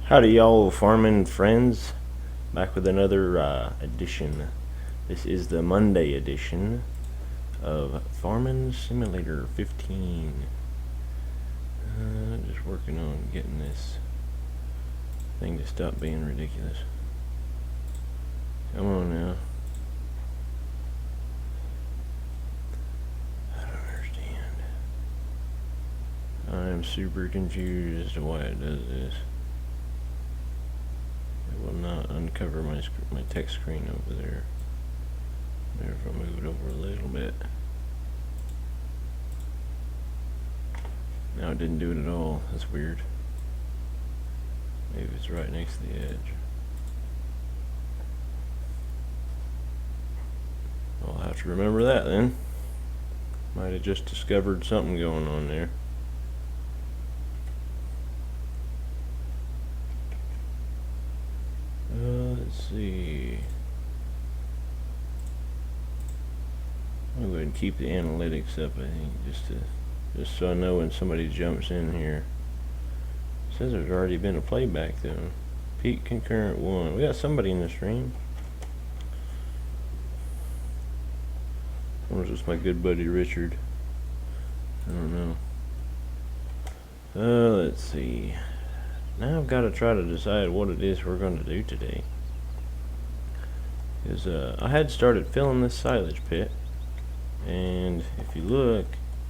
Howdy y'all farming friends, back with another edition. This is the Monday edition of Farming Simulator 15. Just working on getting this thing to stop being ridiculous. Come on now. I don't understand. I am super confused as to why it does this. It will not uncover my text screen over there. Maybe if I move it over a little bit. Now it didn't do it at all. That's weird. Maybe it's right next to the edge. I'll have to remember that then. Might have just discovered something going on there. Let's see. I'm going to go ahead and keep the analytics up, I think, just so I know when somebody jumps in here. It says there's already been a playback though. Peak concurrent 1. We got somebody in the stream. Or is this my good buddy Richard? I don't know. Let's see. Now I've got to try to decide what it is we're going to do today. Because I had started filling this silage pit, and if you look,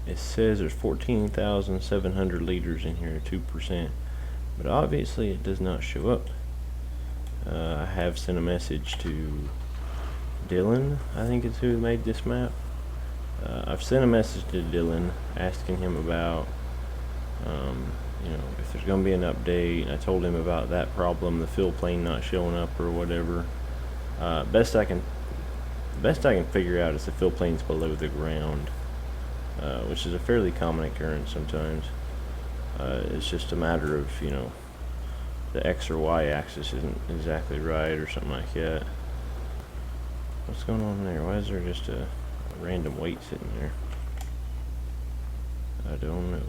it says there's 14,700 liters in here, 2%, but obviously it does not show up. I have sent a message to Dylan, I think it's who made this map. I've sent a message to Dylan asking him about you know, if there's going to be an update. I told him about that problem, the fill plane not showing up or whatever. Best I can figure out is the fill plane's below the ground, which is a fairly common occurrence sometimes. It's just a matter of, you know, the X or Y axis isn't exactly right or something like that. What's going on there? Why is there just a random weight sitting there? I don't know.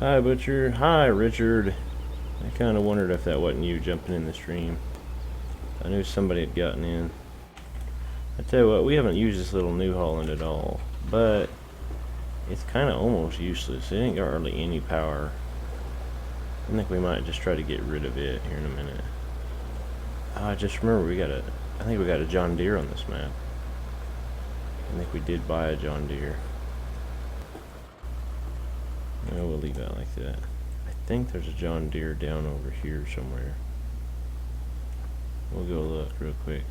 Hi Butcher. Hi Richard. I kind of wondered if that wasn't you jumping in the stream. I knew somebody had gotten in. I tell you what, we haven't used this little New Holland at all, but it's kind of almost useless. It ain't got hardly any power. I think we might just try to get rid of it here in a minute. I just remember I think we got a John Deere on this map. I think we did buy a John Deere. No, we'll leave that like that. I think there's a John Deere down over here somewhere. We'll go look real quick.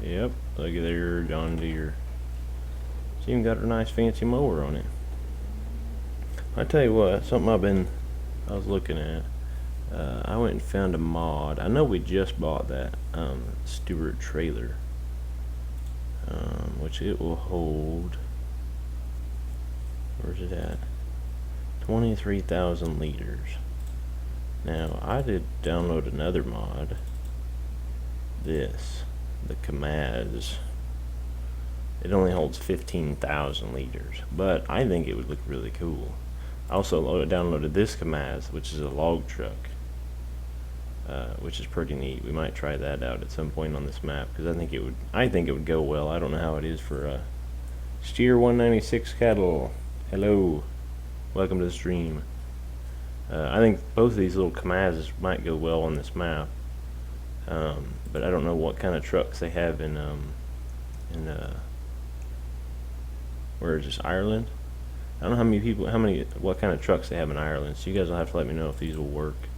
Yep, look at there, John Deere. It's even got a nice fancy mower on it. I tell you what, something I was looking at. I went and found a mod. I know we just bought that Stewart trailer, which it will hold. Where's it at? 23,000 liters. Now, I did download another mod. The Kamaz. It only holds 15,000 liters, but I think it would look really cool. I also downloaded this Kamaz, which is a log truck, which is pretty neat. We might try that out at some point on this map, because I think it would go well. I don't know how it is for Steer 196 cattle. Hello, welcome to the stream. I think both of these little Kamazes might go well on this map, but I don't know what kind of trucks they have in where is this, Ireland? I don't know what kind of trucks they have in Ireland. So you guys will have to let me know if these will work.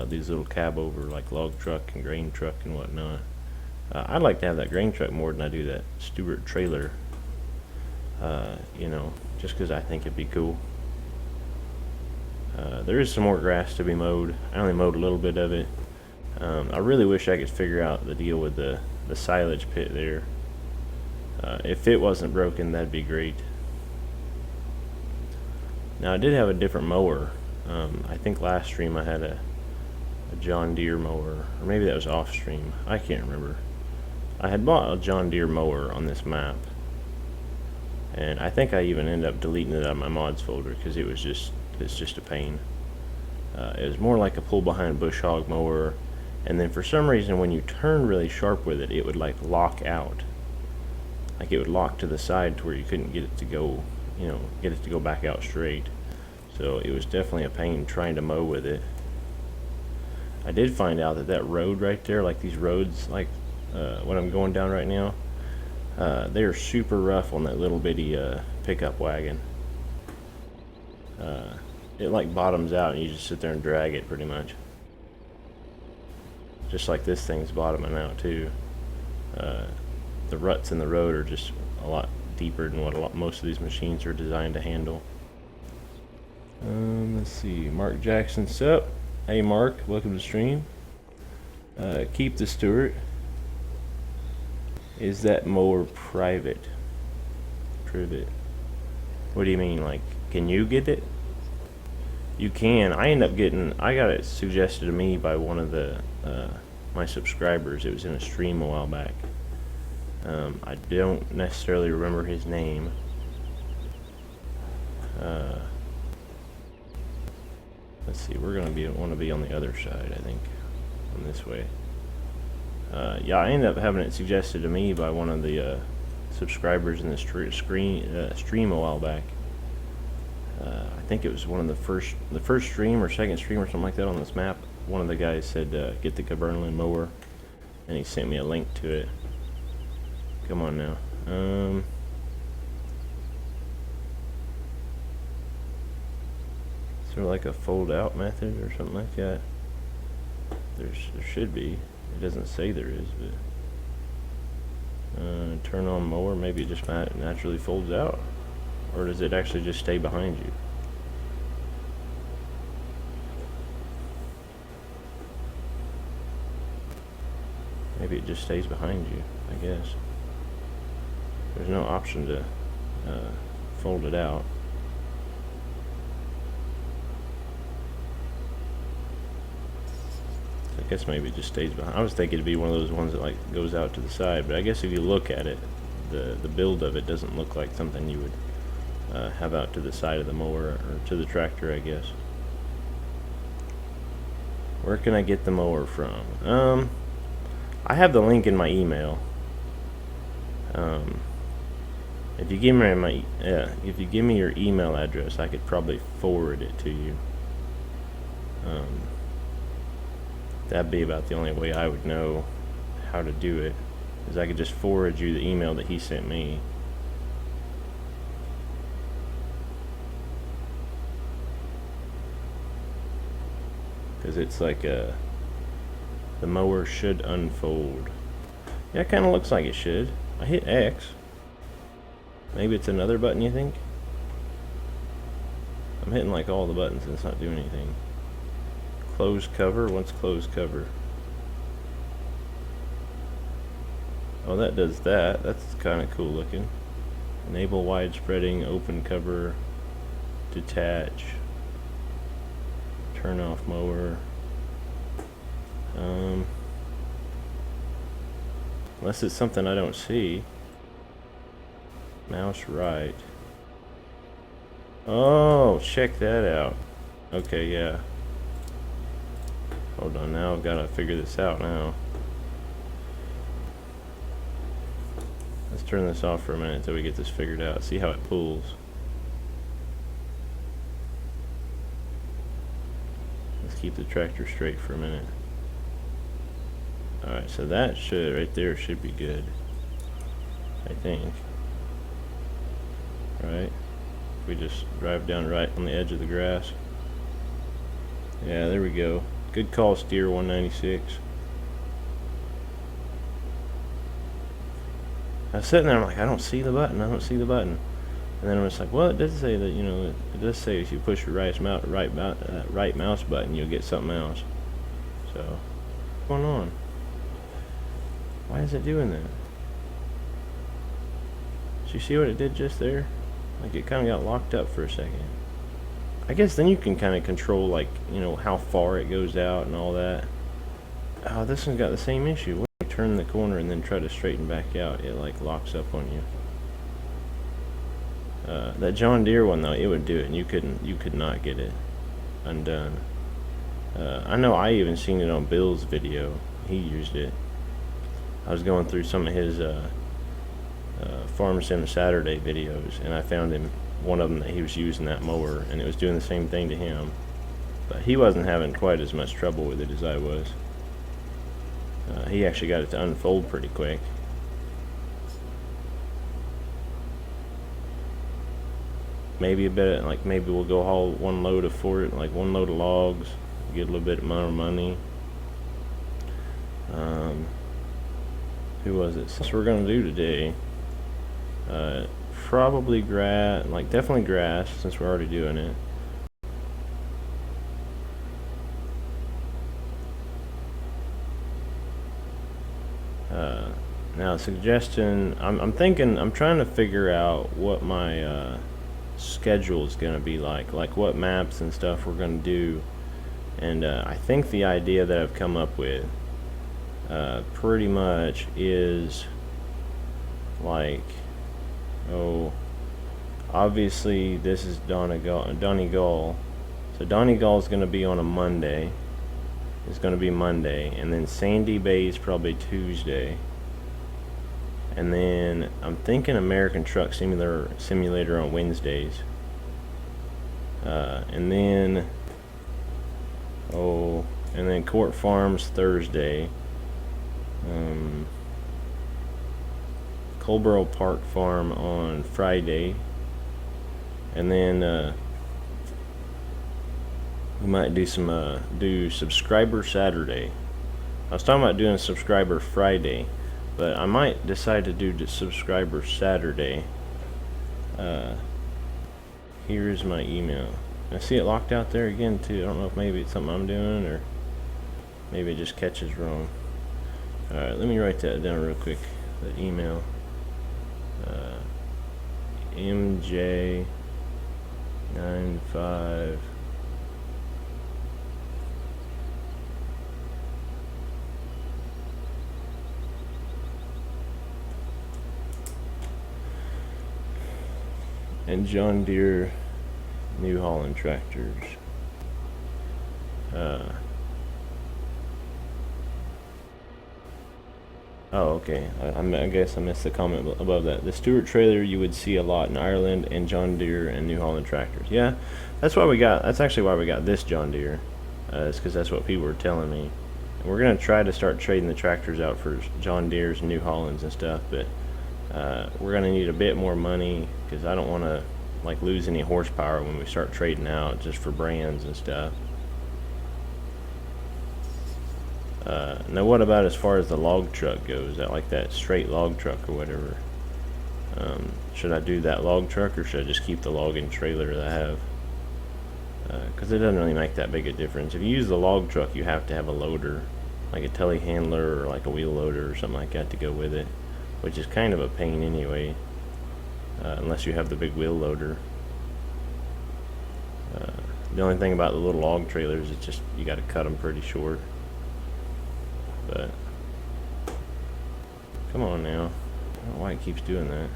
These little cab over like log truck and grain truck and whatnot. I'd like to have that grain truck more than I do that Stewart trailer. You know, just because I think it'd be cool. There is some more grass to be mowed. I only mowed a little bit of it. I really wish I could figure out the deal with the silage pit there. If it wasn't broken, that'd be great. Now I did have a different mower. I think last stream I had a John Deere mower, or maybe that was off stream. I can't remember. I had bought a John Deere mower on this map, And I think I even ended up deleting it out of my mods folder because it's just a pain. It was more like a pull behind bush hog mower, and then for some reason when you turn really sharp with it, it would like lock out. Like it would lock to the side to where you couldn't get it to go, get it to go back out straight. So it was definitely a pain trying to mow with it. I did find out that road right there, like these roads, like what I'm going down right now, they are super rough on that little bitty pickup wagon. It like bottoms out and you just sit there and drag it pretty much. Just like this thing's bottoming out too. The ruts in the road are just a lot deeper than what most of these machines are designed to handle. Let's see, Mark Jackson, sup? Hey Mark, welcome to the stream. Keep the Stewart. Is that mower private? Privet. What do you mean, like, can you get it? You can. I got it suggested to me by one of the my subscribers. It was in a stream a while back. I don't necessarily remember his name. Let's see, we're gonna want to be on the other side, I think, on this way. Yeah, I ended up having it suggested to me by one of the subscribers in the stream a while back. I think it was one of the first stream or second stream or something like that on this map. One of the guys said get the Cabernet mower, and he sent me a link to it. Come on now. Is there like a fold out method or something like that? There should be. It doesn't say there is, but turn on mower, maybe it just naturally folds out, or does it actually just stay behind you? Maybe it just stays behind you, I guess. There's no option to fold it out. I guess maybe it just stays behind. I was thinking it'd be one of those ones that like goes out to the side, but I guess if you look at it, the build of it doesn't look like something you would have out to the side of the mower or to the tractor, I guess. Where can I get the mower from? I have the link in my email. If you give me your email address, I could probably forward it to you. That'd be about the only way I would know how to do it, is I could just forward you the email that he sent me. Because it's like the mower should unfold. Yeah, it kind of looks like it should. I hit X. Maybe it's another button, you think? I'm hitting like all the buttons and it's not doing anything. Close cover. What's close cover? Oh, that does that. That's kind of cool looking. Enable widespreading, open cover, detach, turn off mower. Unless it's something I don't see. Mouse right. Oh, check that out. Okay, yeah. Hold on, now I've got to figure this out now. Let's turn this off for a minute until we get this figured out. See how it pulls. Let's keep the tractor straight for a minute. Alright, so that right there should be good, I think. Right? We just drive down right on the edge of the grass. Yeah, there we go. Good call, Steer 196. I was sitting there, I'm like, I don't see the button, I don't see the button. And then I was like, well, it does say that, it does say if you push your right mouse button, you'll get something else. So, what's going on? Why is it doing that? Did you see what it did just there? Like, it kind of got locked up for a second. I guess then you can kind of control, like, how far it goes out and all that. Oh, this one's got the same issue. When you turn the corner and then try to straighten back out, it like locks up on you. That John Deere one though, it would do it, and you could not get it undone. I know I even seen it on Bill's video. He used it. I was going through some of his Farm Sim Saturday videos, and I found him one of them that he was using that mower, and it was doing the same thing to him. But he wasn't having quite as much trouble with it as I was. He actually got it to unfold pretty quick. Maybe a bit, like maybe we'll go haul one load of one load of logs, get a little bit more money. Who was it? That's what we're gonna do today. Probably grass, like definitely grass, since we're already doing it. Now suggestion, I'm trying to figure out what my schedule is gonna be like what maps and stuff we're gonna do. And I think the idea that I've come up with pretty much is like, obviously this is Donegal. So Donegal is going to be on a Monday. It's going to be Monday, and then Sandy Bay is probably Tuesday. And then I'm thinking American Truck Simulator on Wednesdays. And then Court Farms Thursday. Colborough Park Farm on Friday. And then we might do subscriber Saturday. I was talking about doing subscriber Friday, but I might decide to do the subscriber Saturday. Here's my email. I see it locked out there again too. I don't know if maybe it's something I'm doing, or maybe it just catches wrong. Alright, let me write that down real quick. The email. MJ95 and John Deere New Holland tractors. Oh, okay. I guess I missed the comment above that. The Stewart trailer you would see a lot in Ireland, and John Deere and New Holland tractors. Yeah, that's actually why we got this John Deere. It's because that's what people were telling me. And we're gonna try to start trading the tractors out for John Deere's and New Hollands and stuff, but we're gonna need a bit more money, because I don't want to like lose any horsepower when we start trading out just for brands and stuff. Now what about as far as the log truck goes? Is that like that straight log truck or whatever? Should I do that log truck, or should I just keep the logging trailer that I have? Because it doesn't really make that big a difference. If you use the log truck, you have to have a loader, like a telehandler or like a wheel loader or something like that to go with it, which is kind of a pain anyway, unless you have the big wheel loader. The only thing about the little log trailers is just you got to cut them pretty short. But come on now, I don't know why it keeps doing that.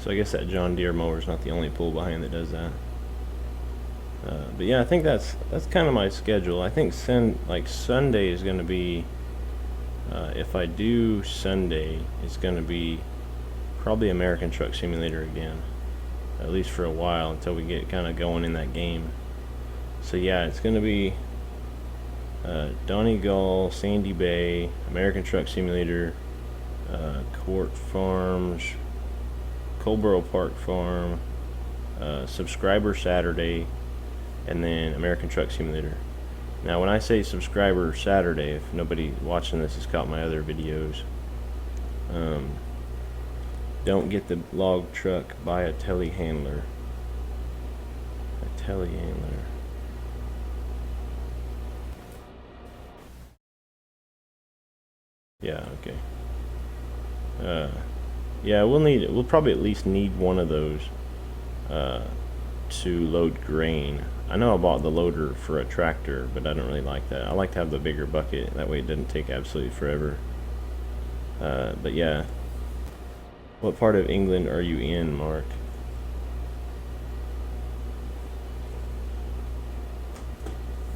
So I guess that John Deere mower is not the only pull behind that does that. But yeah, I think that's kind of my schedule. I think Sunday is going to be, if I do Sunday, it's going to be probably American Truck Simulator again, at least for a while, until we get kind of going in that game. So yeah, it's going to be Donegal, Sandy Bay, American Truck Simulator, Court Farms, Colborough Park Farm, subscriber Saturday, and then American Truck Simulator. Now when I say subscriber Saturday, if nobody watching this has caught my other videos, don't get the log truck, buy a telehandler. A telehandler. Yeah, okay. Yeah, we'll probably at least need one of those to load grain. I know I bought the loader for a tractor, but I don't really like that. I like to have the bigger bucket, that way it doesn't take absolutely forever. But yeah. What part of England are you in, Mark?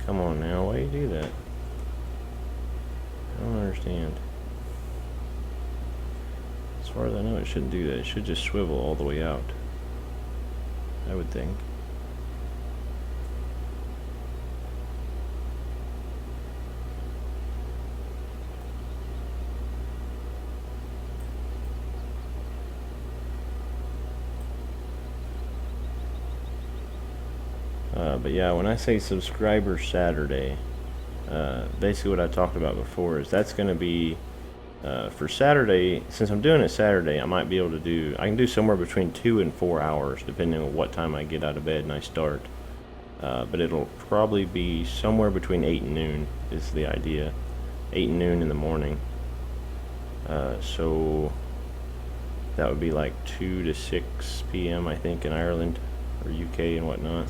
Come on now, why do you do that? I don't understand. As far as I know, it shouldn't do that. It should just swivel all the way out, I would think. But yeah, when I say subscriber Saturday, basically what I talked about before is that's going to be for Saturday. Since I'm doing it Saturday, I might be able to do, I can do somewhere between 2 and 4 hours depending on what time I get out of bed and I start. But it'll probably be somewhere between 8 and noon is the idea. 8 and noon in the morning. So that would be like 2 to 6 p.m. I think in Ireland or UK and whatnot.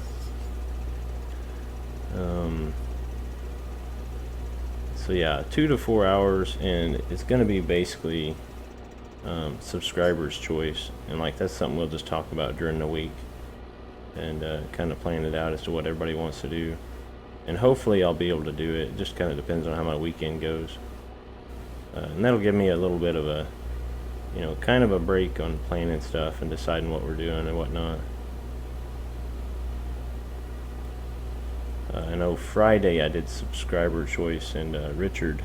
So yeah, 2 to 4 hours, and it's going to be basically subscribers' choice, and like that's something we'll just talk about during the week and kind of plan it out as to what everybody wants to do, and hopefully I'll be able to do it. It just kind of depends on how my weekend goes, and that'll give me a little bit of a, you know, kind of a break on planning stuff and deciding what we're doing and whatnot. I know Friday I did subscriber choice, and Richard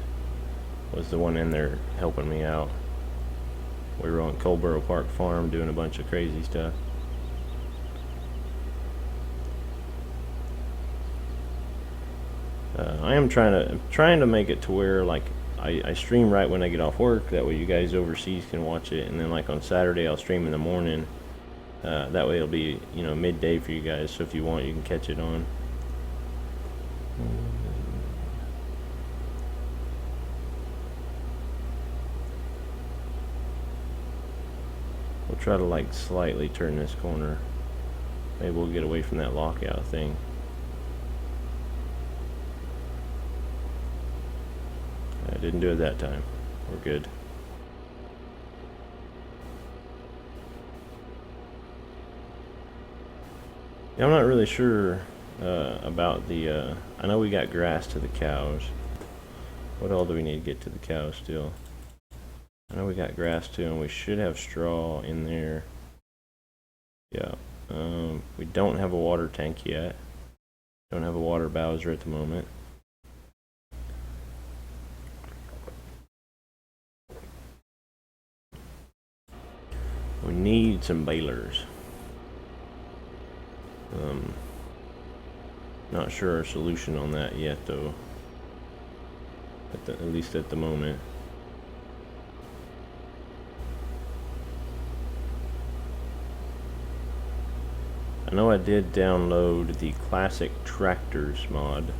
was the one in there helping me out. We were on Colborough Park Farm doing a bunch of crazy stuff. I am trying to make it to where like I stream right when I get off work. That way you guys overseas can watch it, and then like on Saturday I'll stream in the morning. That way it'll be, you know, midday for you guys. So if you want, you can catch it on. We'll try to like slightly turn this corner. Maybe we'll get away from that lockout thing. I didn't do it that time. We're good. Yeah, I'm not really sure about the, I know we got grass to the cows. What all do we need to get to the cows still? I know we got grass too, and we should have straw in there. Yeah. We don't have a water tank yet. Don't have a water bowser at the moment. We need some balers. Not sure our solution on that yet, though. At least at the moment. I know I did download the Classic Tractors mod.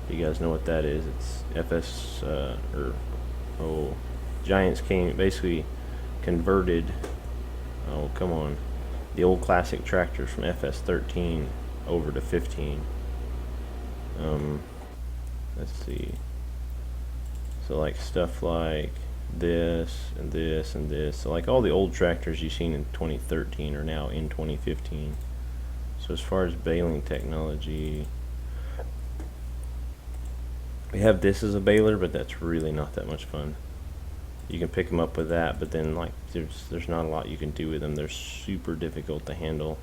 You guys know what that is? It's FS Giants came basically converted. Oh, come on. The old classic tractors from FS13 over to 15. Let's see. So like stuff like this and this and this. So like all the old tractors you've seen in 2013 are now in 2015. So as far as baling technology, we have this as a baler, but that's really not that much fun. You can pick them up with that, but then like there's not a lot you can do with them. They're super difficult to handle.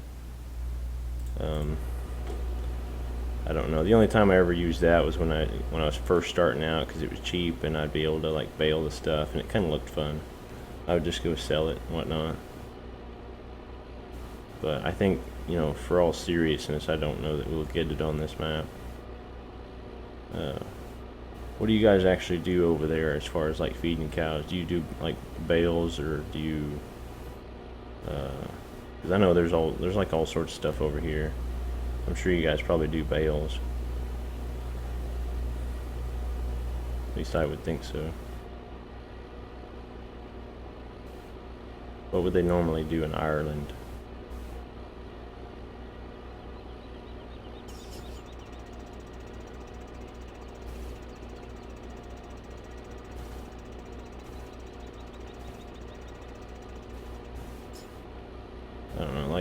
I don't know. The only time I ever used that was when I was first starting out, because it was cheap and I'd be able to like bale the stuff, and it kind of looked fun. I would just go sell it and whatnot. But I think, you know, for all seriousness, I don't know that we'll get it on this map. What do you guys actually do over there as far as like feeding cows? Do you do like bales, or do you? Because I know there's like all sorts of stuff over here. I'm sure you guys probably do bales. At least I would think so. What would they normally do in Ireland?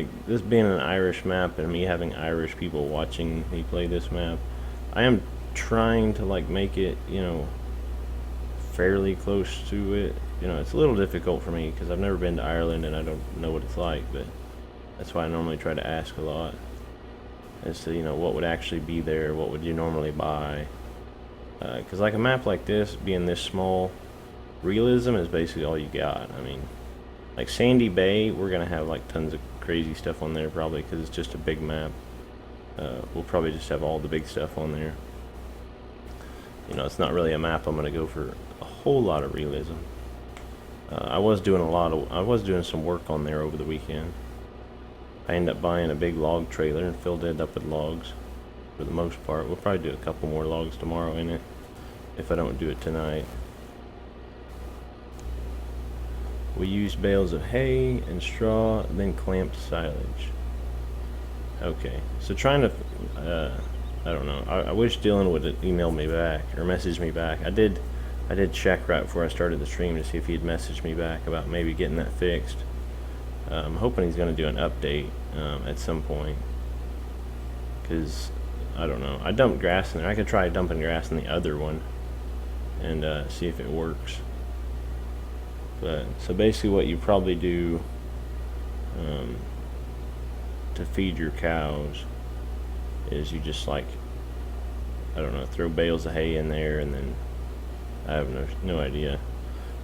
like this being an Irish map and me having Irish people watching me play this map, I am trying to like make it, you know, fairly close to it. You know, it's a little difficult for me because I've never been to Ireland and I don't know what it's like, but that's why I normally try to ask a lot as to, you know, what would actually be there, what would you normally buy. Because like a map like this, being this small, realism is basically all you got. I mean, like Sandy Bay, we're going to have like tons of crazy stuff on there probably because it's just a big map. We'll probably just have all the big stuff on there. You know, it's not really a map I'm going to go for a whole lot of realism. I was doing some work on there over the weekend. I ended up buying a big log trailer and filled it up with logs for the most part. We'll probably do a couple more logs tomorrow in it if I don't do it tonight. We used bales of hay and straw, then clamped silage. Okay, so trying to, I don't know. I wish Dylan would have emailed me back or messaged me back. I did check right before I started the stream to see if he'd messaged me back about maybe getting that fixed. I'm hoping he's going to do an update at some point. Because, I don't know. I dumped grass in there. I could try dumping grass in the other one and see if it works. But so basically what you probably do to feed your cows is you just like, I don't know, throw bales of hay in there, and then I have no idea.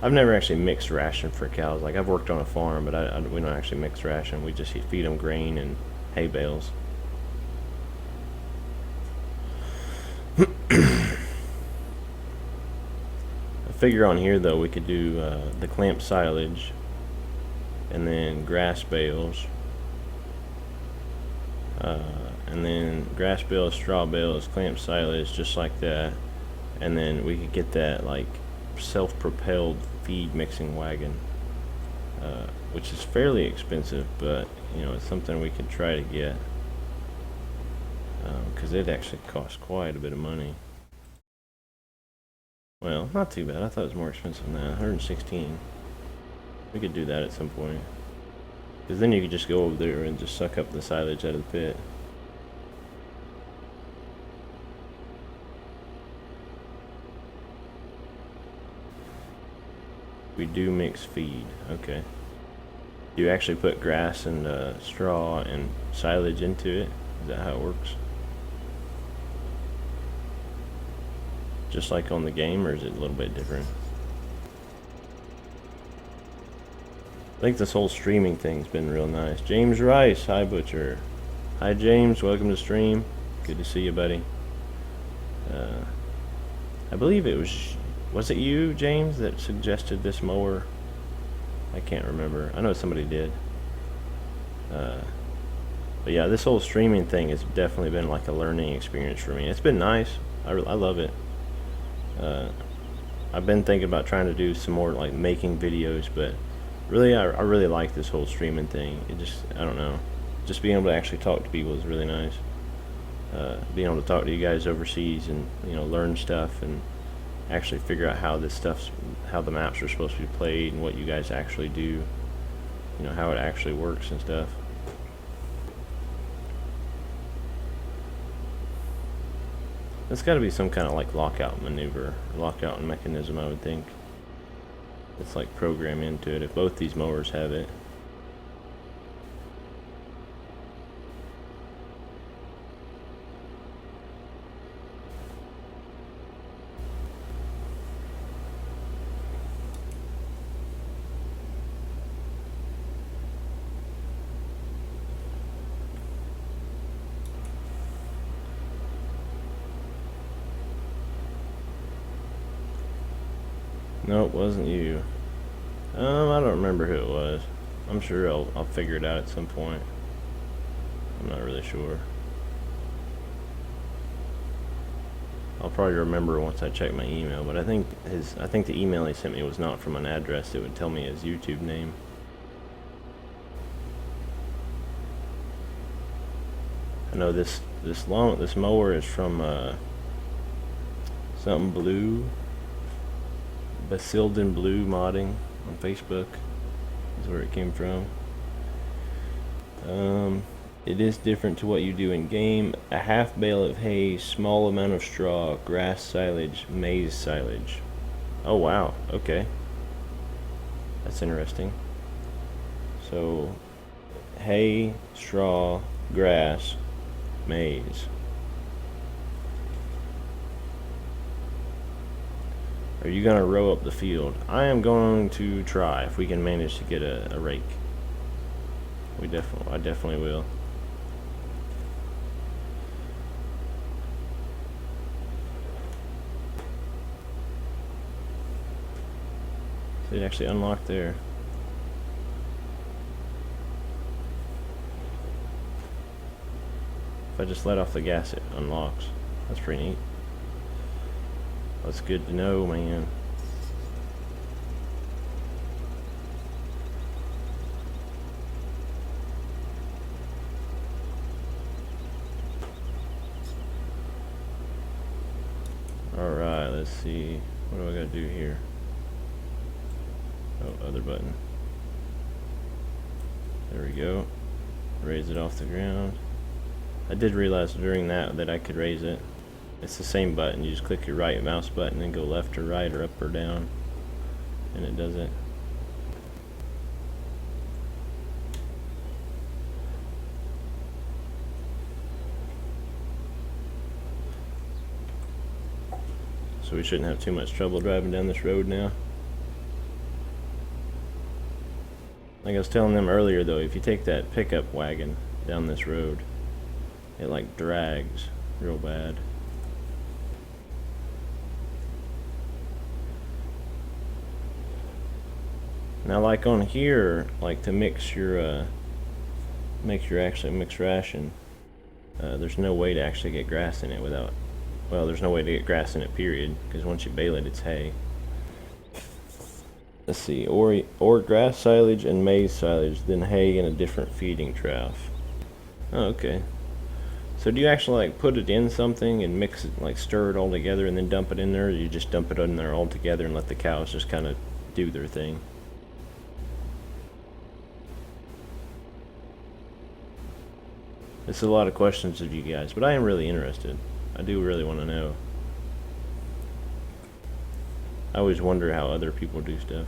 I've never actually mixed ration for cows. Like I've worked on a farm, but we don't actually mix ration. We just feed them grain and hay bales. I figure on here though we could do the clamp silage and then grass bales. And then grass bales, straw bales, clamp silage, just like that. And then we could get that like self-propelled feed mixing wagon, which is fairly expensive, but you know, it's something we could try to get, because it actually costs quite a bit of money. Well, not too bad. I thought it was more expensive than that. 116. We could do that at some point, because then you could just go over there and just suck up the silage out of the pit. We do mix feed. Okay. Do you actually put grass and straw and silage into it? Is that how it works? Just like on the game, or is it a little bit different? I think this whole streaming thing's been real nice. James Rice, hi Butcher. Hi James, welcome to stream. Good to see you, buddy. I believe it was it you, James, that suggested this mower? I can't remember. I know somebody did. But yeah, this whole streaming thing has definitely been like a learning experience for me. It's been nice. I love it. I've been thinking about trying to do some more like making videos, but really I really like this whole streaming thing. It just, I don't know, just being able to actually talk to people is really nice. Being able to talk to you guys overseas and, you know, learn stuff and actually figure out how the maps are supposed to be played and what you guys actually do, you know, how it actually works and stuff. It's got to be some kind of like lockout maneuver, lockout mechanism, I would think. It's like programmed into it if both these mowers have it. No, it wasn't you. I don't remember who it was. I'm sure I'll figure it out at some point. I'm not really sure. I'll probably remember once I check my email, but I think the email he sent me was not from an address that would tell me his YouTube name. I know this mower is from something blue. Basildon Blue modding on Facebook is where it came from. It is different to what you do in game. A half bale of hay, small amount of straw, grass silage, maize silage. Oh wow, okay. That's interesting. So, hay, straw, grass, maize. Are you gonna row up the field? I am going to try if we can manage to get a rake. I definitely will. So it actually unlocked there. If I just let off the gas, it unlocks. That's pretty neat. That's good to know, man. Alright, let's see. What do I gotta do here? Oh, other button. There we go. Raise it off the ground. I did realize during that I could raise it. It's the same button. You just click your right mouse button and go left or right or up or down, and it does it. So we shouldn't have too much trouble driving down this road now. Like I was telling them earlier though, if you take that pickup wagon down this road, it like drags real bad. Now like on here, like to mix your actually mixed ration, there's no way to actually get grass in it without, well, there's no way to get grass in it period, because once you bale it, it's hay. Let's see, or grass silage and maize silage, then hay in a different feeding trough. Oh, okay. So do you actually like put it in something and mix it, like stir it all together and then dump it in there, or you just dump it in there all together and let the cows just kind of do their thing? It's a lot of questions of you guys, but I am really interested. I do really want to know. I always wonder how other people do stuff.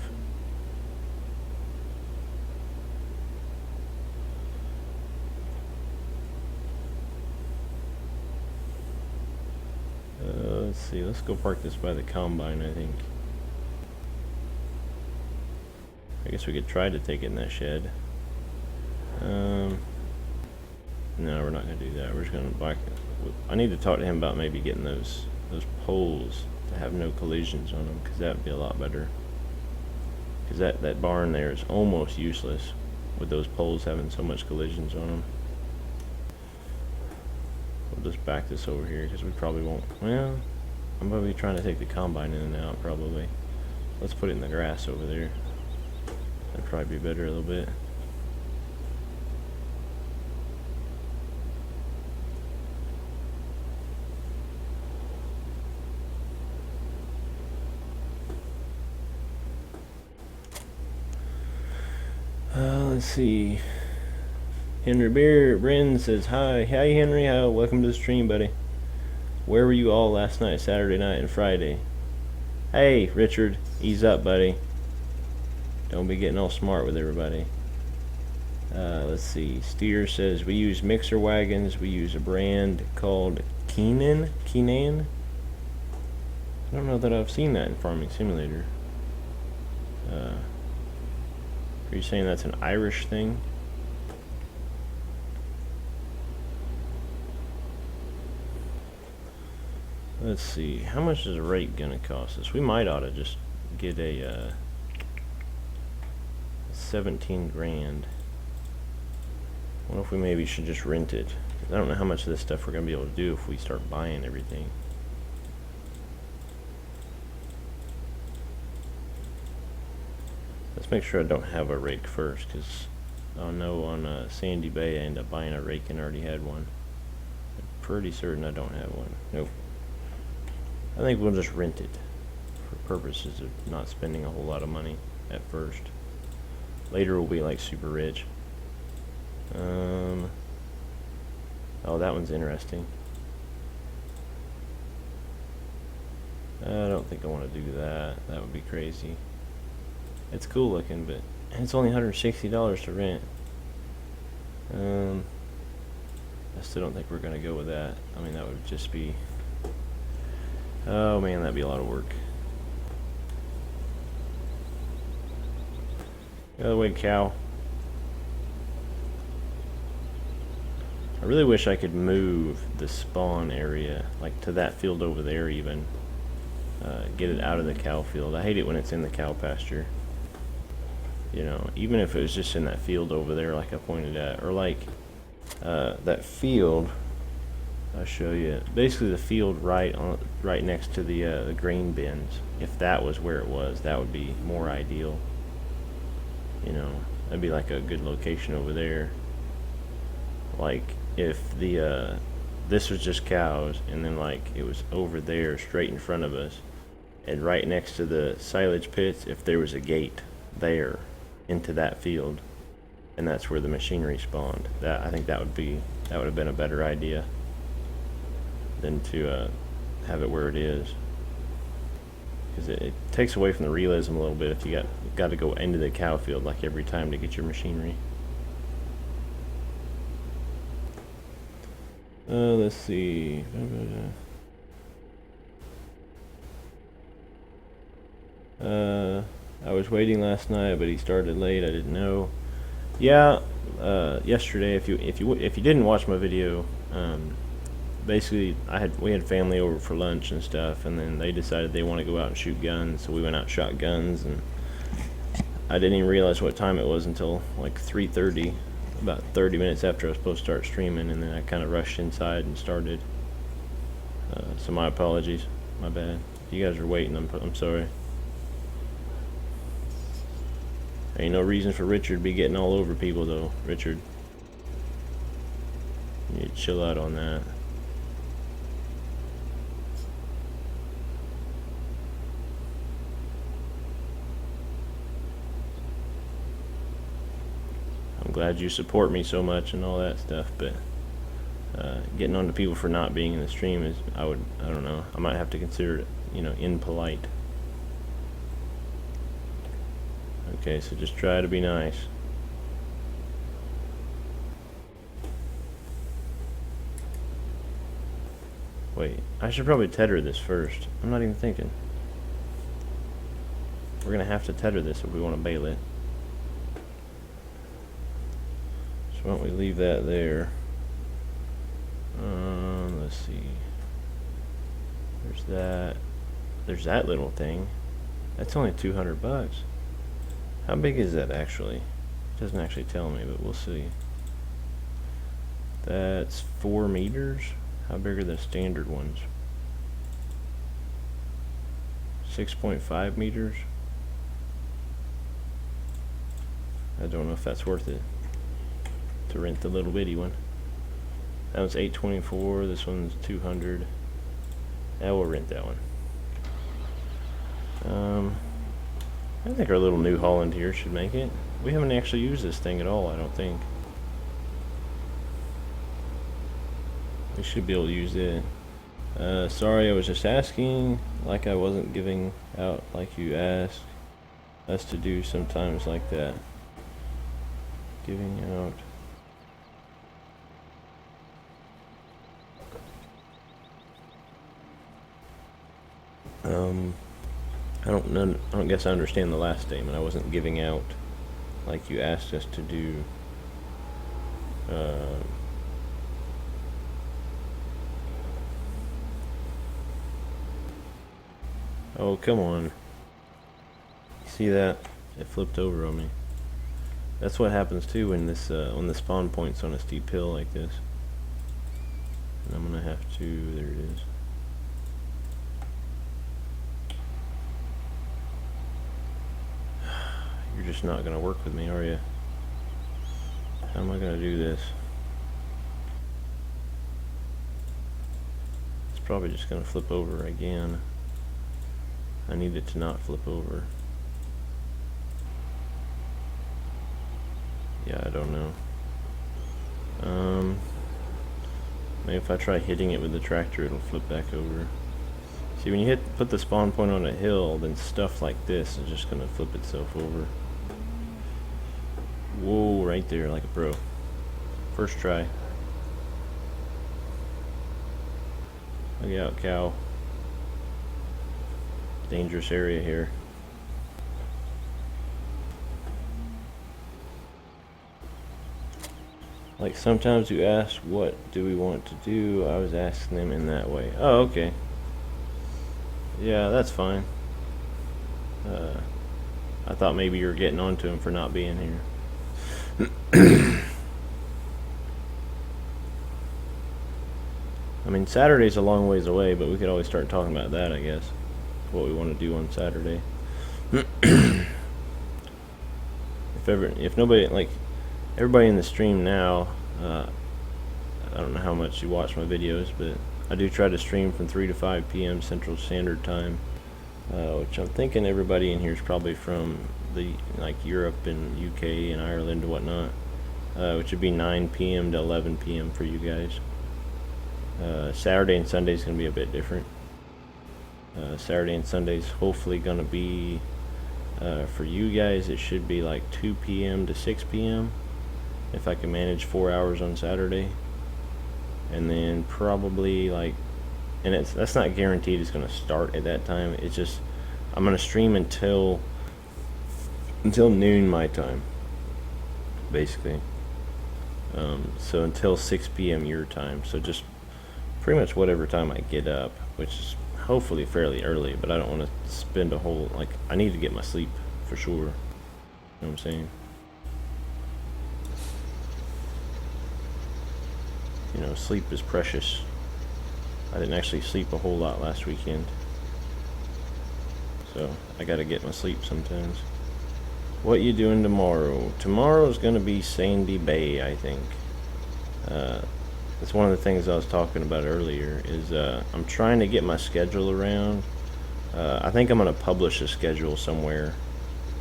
Let's see, let's go park this by the combine, I think. I guess we could try to take it in that shed. No, we're not going to do that. We're just going to back it. I need to talk to him about maybe getting those poles to have no collisions on them, because that would be a lot better. Because that barn there is almost useless with those poles having so much collisions on them. We'll just back this over here because we probably won't. Well, I'm going to be trying to take the combine in and out probably. Let's put it in the grass over there. That'd probably be better a little bit. Let's see. Henry Bren says hi. Hi Henry, welcome to the stream, buddy. Where were you all last night, Saturday night and Friday? Hey Richard, ease up, buddy. Don't be getting all smart with everybody. Let's see. Steer says we use mixer wagons. We use a brand called Keenan. I don't know that I've seen that in Farming Simulator. Are you saying that's an Irish thing? Let's see. How much is a rake gonna cost us? We might ought to just get a 17 grand. I wonder if we maybe should just rent it. I don't know how much of this stuff we're gonna be able to do if we start buying everything. Let's make sure I don't have a rake first, because I know on Sandy Bay I ended up buying a rake and already had one. I'm pretty certain I don't have one. Nope. I think we'll just rent it for purposes of not spending a whole lot of money at first. Later we'll be like super rich. Oh, that one's interesting. I don't think I want to do that. That would be crazy. It's cool looking, but it's only $160 to rent. I still don't think we're gonna go with that. I mean, that would just be, oh man, that'd be a lot of work. Get out of the way, cow. I really wish I could move the spawn area, like to that field over there even. Get it out of the cow field. I hate it when it's in the cow pasture. You know, even if it was just in that field over there like I pointed at. Or like that field, I'll show you. Basically the field right next to the grain bins. If that was where it was, that would be more ideal. You know, that'd be like a good location over there. Like if the this was just cows and then like it was over there straight in front of us and right next to the silage pits, if there was a gate there into that field and that's where the machinery spawned, that I think that would have been a better idea than to have it where it is, because it takes away from the realism a little bit if you got to go into the cow field like every time to get your machinery. Let's see. I was waiting last night, but he started late. I didn't know. Yeah, yesterday, if you didn't watch my video, basically we had family over for lunch and stuff, and then they decided they want to go out and shoot guns, so we went out and shot guns, and I didn't even realize what time it was until like 3:30. About 30 minutes after I was supposed to start streaming, and then I kind of rushed inside and started. So my apologies, my bad. If you guys are waiting, I'm sorry. Ain't no reason for Richard to be getting all over people though, Richard. You need to chill out on that. I'm glad you support me so much and all that stuff, but getting on to people for not being in the stream is, I don't know, I might have to consider it, you know, impolite. Okay, so just try to be nice. Wait, I should probably tether this first. I'm not even thinking. We're gonna have to tether this if we want to bale it. So why don't we leave that there? Let's see. There's that little thing. That's only 200 bucks. How big is that actually? It doesn't actually tell me, but we'll see. That's 4 meters. How big are the standard ones? 6.5 meters. I don't know if that's worth it to rent the little bitty one. That one's $824. This one's 200. Yeah, we'll rent that one. I think our little New Holland here should make it. We haven't actually used this thing at all, I don't think. We should be able to use it. Sorry, I was just asking, like I wasn't giving out like you asked us to do sometimes like that. Giving out. I don't guess I understand the last statement. I wasn't giving out like you asked us to do. Oh, come on. See that? It flipped over on me. That's what happens too when the spawn point's on a steep hill like this. And I'm gonna have to, there it is. You're just not gonna work with me, are you? How am I gonna do this? It's probably just gonna flip over again. I need it to not flip over. Yeah, I don't know. Maybe if I try hitting it with the tractor, it'll flip back over. See, when you put the spawn point on a hill, then stuff like this is just gonna flip itself over. Whoa, right there, like a pro. First try. Look out, cow. Dangerous area here. Like sometimes you ask, what do we want to do? I was asking them in that way. Oh, okay. Yeah, that's fine. I thought maybe you were getting on to him for not being here. I mean, Saturday's a long ways away, but we could always start talking about that, I guess. What we want to do on Saturday. If nobody, like, everybody in the stream now, I don't know how much you watch my videos, but I do try to stream from 3 to 5 p.m. Central Standard Time, which I'm thinking everybody in here is probably from like Europe and UK and Ireland and whatnot, which would be 9 p.m. to 11 p.m. for you guys. Saturday and Sunday is going to be a bit different. Saturday and Sunday is hopefully going to be, for you guys, it should be like 2 p.m. to 6 p.m. if I can manage 4 hours on Saturday. And then probably like, and that's not guaranteed it's going to start at that time. It's just, I'm going to stream until noon my time, basically. So until 6 p.m. your time. So just pretty much whatever time I get up, which is hopefully fairly early, but I don't want to spend a whole, like, I need to get my sleep for sure. You know what I'm saying? You know, sleep is precious. I didn't actually sleep a whole lot last weekend, so I gotta get my sleep sometimes. What you doing tomorrow? Tomorrow's gonna be Sandy Bay, I think. That's one of the things I was talking about earlier, is I'm trying to get my schedule around. I think I'm gonna publish a schedule somewhere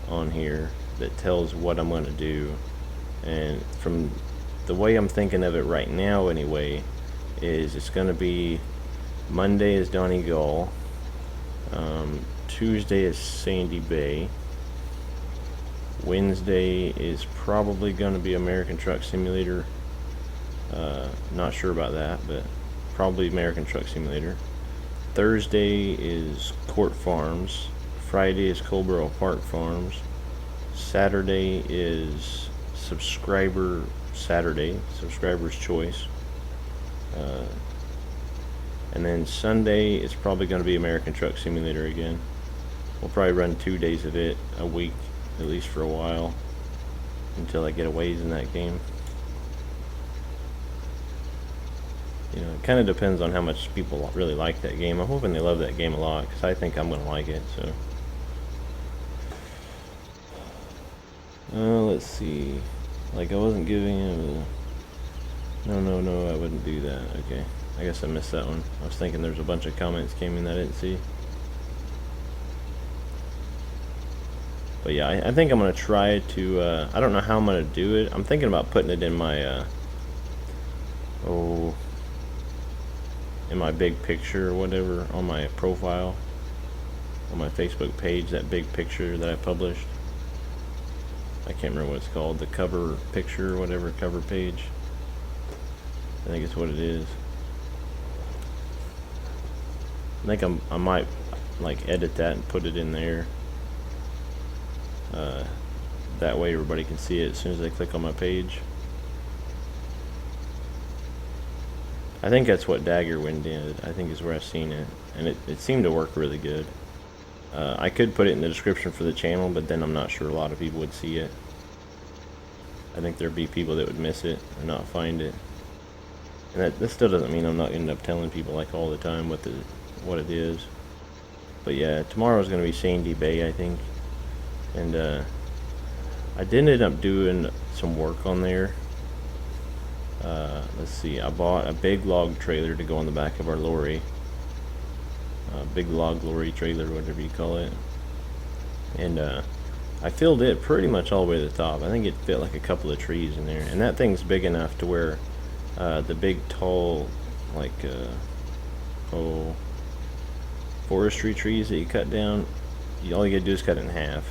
on here that tells what I'm gonna do, and from the way I'm thinking of it right now anyway, is it's gonna be Monday is Donegal, Tuesday is Sandy Bay, Wednesday is probably gonna be American Truck Simulator. Not sure about that, but probably American Truck Simulator. Thursday is Court Farms. Friday is Colborough Park Farms. Saturday is Subscriber Saturday, Subscriber's Choice. And then Sunday is probably going to be American Truck Simulator again. We'll probably run 2 days of it a week, at least for a while, until I get a ways in that game. You know, it kind of depends on how much people really like that game. I'm hoping they love that game a lot, because I think I'm going to like it, so. Let's see. Like, I wasn't giving him a... No, I wouldn't do that. Okay. I guess I missed that one. I was thinking there's a bunch of comments came in that I didn't see. But yeah, I think I'm going to try to... I don't know how I'm going to do it. I'm thinking about putting it in my... in my big picture or whatever on my profile. On my Facebook page, that big picture that I published. I can't remember what it's called, the cover picture or whatever, cover page. I think it's what it is. I think I might like edit that and put it in there. That way everybody can see it as soon as they click on my page. I think that's what Daggerwind did. I think is where I've seen it, and it seemed to work really good. I could put it in the description for the channel, but then I'm not sure a lot of people would see it. I think there'd be people that would miss it and not find it. And that still doesn't mean I'm not going to end up telling people like all the time what it is. But yeah, tomorrow's going to be Sandy Bay, I think. And I did end up doing some work on there. Let's see, I bought a big log trailer to go on the back of our lorry. Big log lorry trailer, whatever you call it. And I filled it pretty much all the way to the top. I think it fit like a couple of trees in there, and that thing's big enough to where the big tall like forestry trees that you cut down, all you gotta do is cut it in half,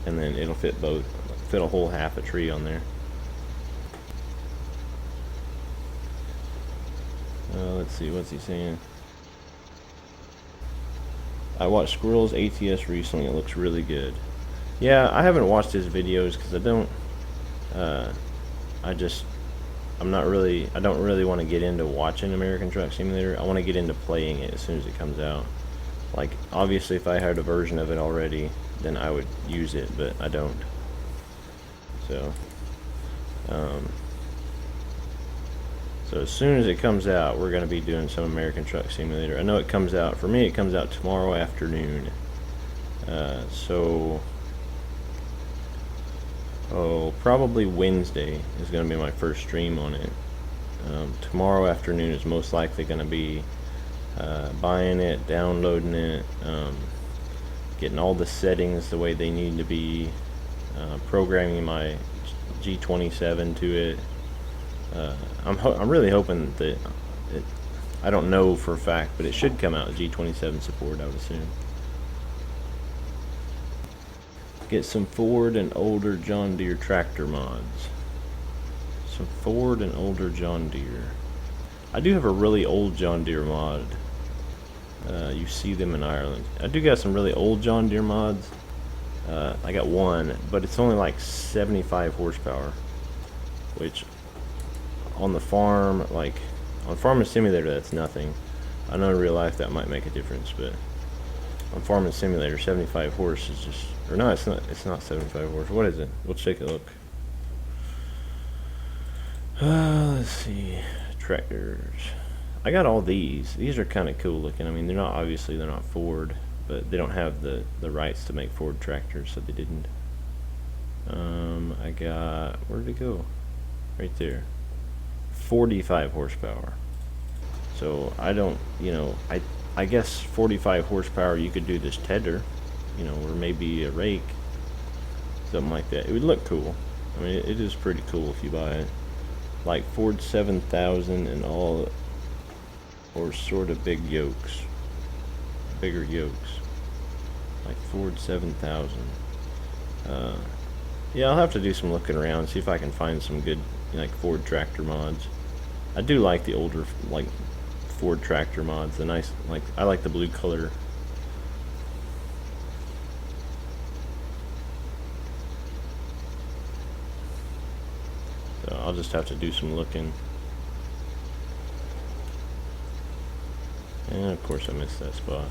and then it'll fit a whole half a tree on there. Let's see, what's he saying? I watched Squirrel's ATS recently. It looks really good. Yeah, I haven't watched his videos because I don't really want to get into watching American Truck Simulator. I want to get into playing it as soon as it comes out. Like, obviously if I had a version of it already, then I would use it, but I don't. So so as soon as it comes out, we're going to be doing some American Truck Simulator. I know it comes out, for me it comes out tomorrow afternoon. Probably Wednesday is going to be my first stream on it. Tomorrow afternoon is most likely going to be buying it, downloading it, getting all the settings the way they need to be, programming my G27 to it. I'm really hoping that I don't know for a fact, but it should come out with G27 support, I would assume. Get some Ford and older John Deere tractor mods. Some Ford and older John Deere. I do have a really old John Deere mod. You see them in Ireland. I do got some really old John Deere mods. I got one, but it's only like 75 horsepower, which on the farm, like on Farming Simulator, that's nothing. I know in real life that might make a difference, but on Farming Simulator, 75 horse is just, or no, it's not 75 horse. What is it? Let's take a look. Let's see, tractors. I got all these. These are kind of cool looking. I mean, they're not Ford, but they don't have the rights to make Ford tractors, so they didn't. I got, where did it go? Right there. 45 horsepower. So I don't, I guess 45 horsepower you could do this tedder, or maybe a rake, something like that. It would look cool. I mean, it is pretty cool if you buy it. Like Ford 7000 and all, or sort of big yokes, bigger yokes, like Ford 7000. Yeah, I'll have to do some looking around, see if I can find some good, like Ford tractor mods. I do like the older, like Ford tractor mods. The nice, like, I like the blue color. So I'll just have to do some looking. And of course I missed that spot.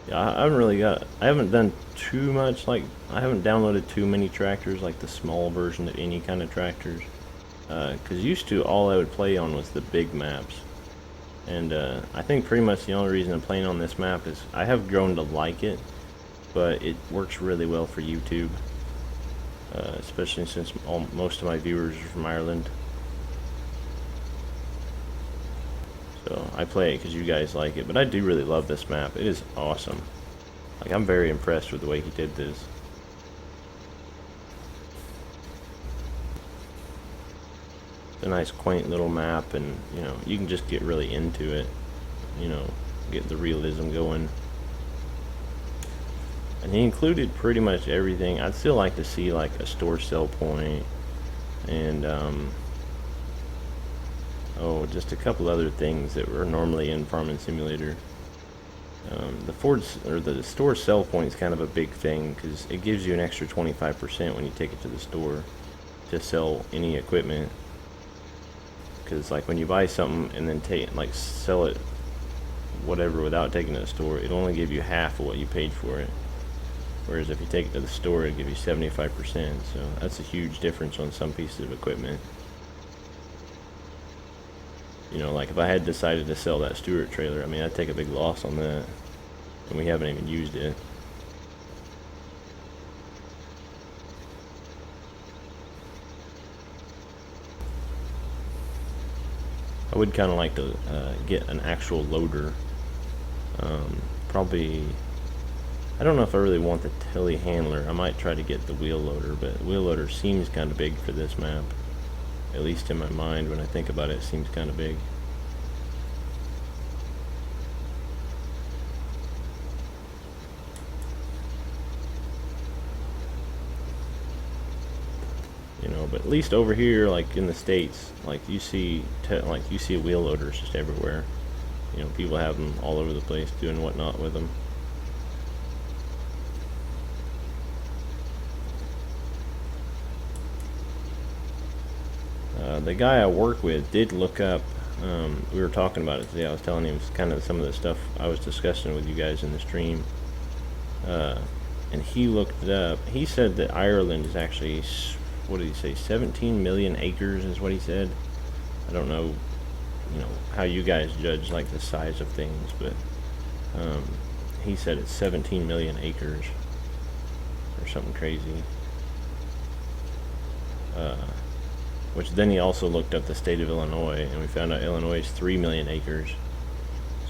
Yeah, I haven't done too much, like, I haven't downloaded too many tractors, like the small version of any kind of tractors. Because used to, all I would play on was the big maps. And I think pretty much the only reason I'm playing on this map is I have grown to like it, but it works really well for YouTube. Especially since most of my viewers are from Ireland. So I play it because you guys like it, but I do really love this map. It is awesome. Like, I'm very impressed with the way he did this. It's a nice quaint little map, and you can just get really into it, get the realism going. And he included pretty much everything. I'd still like to see like a store sell point, and just a couple other things that were normally in Farming Simulator. The store sell point is kind of a big thing because it gives you an extra 25% when you take it to the store to sell any equipment. Because like when you buy something and then sell it whatever without taking it to the store, it'll only give you half of what you paid for it. Whereas if you take it to the store, it'll give you 75%. So that's a huge difference on some pieces of equipment. Like if I had decided to sell that Stewart trailer, I mean, I'd take a big loss on that. And we haven't even used it. I would kind of like to get an actual loader. Probably, I don't know if I really want the telehandler. I might try to get the wheel loader, but the wheel loader seems kind of big for this map. At least in my mind, when I think about it, it seems kind of big. You know, but at least over here, like in the States, like you see wheel loaders just everywhere. You know, people have them all over the place doing whatnot with them. The guy I work with did look up, we were talking about it today. I was telling him kind of some of the stuff I was discussing with you guys in the stream. And he looked it up. He said that Ireland is actually, what did he say, 17 million acres is what he said. I don't know, you know, how you guys judge like the size of things, but he said it's 17 million acres or something crazy. Which then he also looked up the state of Illinois, and we found out Illinois is 3 million acres.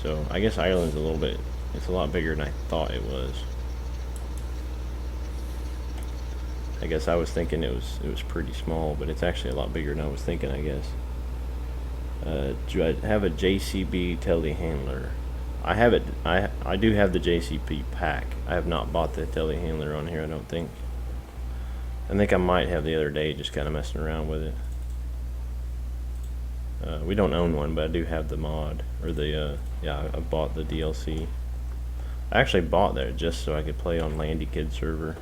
So I guess Ireland's a little bit, it's a lot bigger than I thought it was. I guess I was thinking it was pretty small, but it's actually a lot bigger than I was thinking, I guess. Do I have a JCB telehandler? I have it. I do have the JCB pack. I have not bought the telehandler on here, I don't think. I think I might have the other day, just kind of messing around with it. We don't own one, but I do have the mod, or the, yeah, I bought the DLC. I actually bought that just so I could play on Landy Kid server.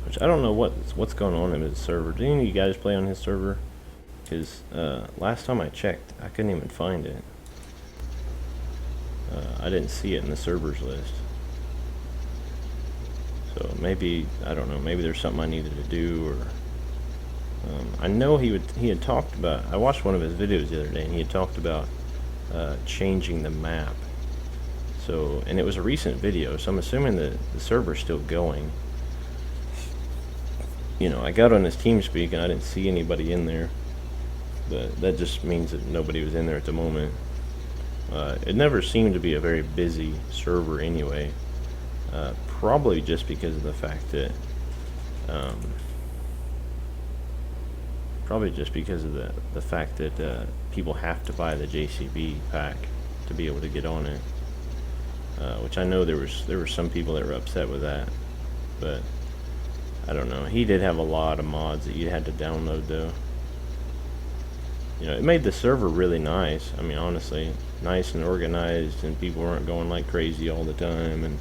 Which I don't know what's going on in his server. Do any of you guys play on his server? Because last time I checked, I couldn't even find it. I didn't see it in the servers list. So maybe, I don't know, maybe there's something I needed to do, or I know he had talked about, I watched one of his videos the other day, and he had talked about changing the map. So, and it was a recent video, so I'm assuming that the server's still going. You know, I got on his TeamSpeak and I didn't see anybody in there, but that just means that nobody was in there at the moment. It never seemed to be a very busy server anyway, probably just because of the fact that, people have to buy the JCB pack to be able to get on it, which I know there were some people that were upset with that, but I don't know. He did have a lot of mods that you had to download though. You know, it made the server really nice. I mean, honestly, nice and organized, and people weren't going like crazy all the time, and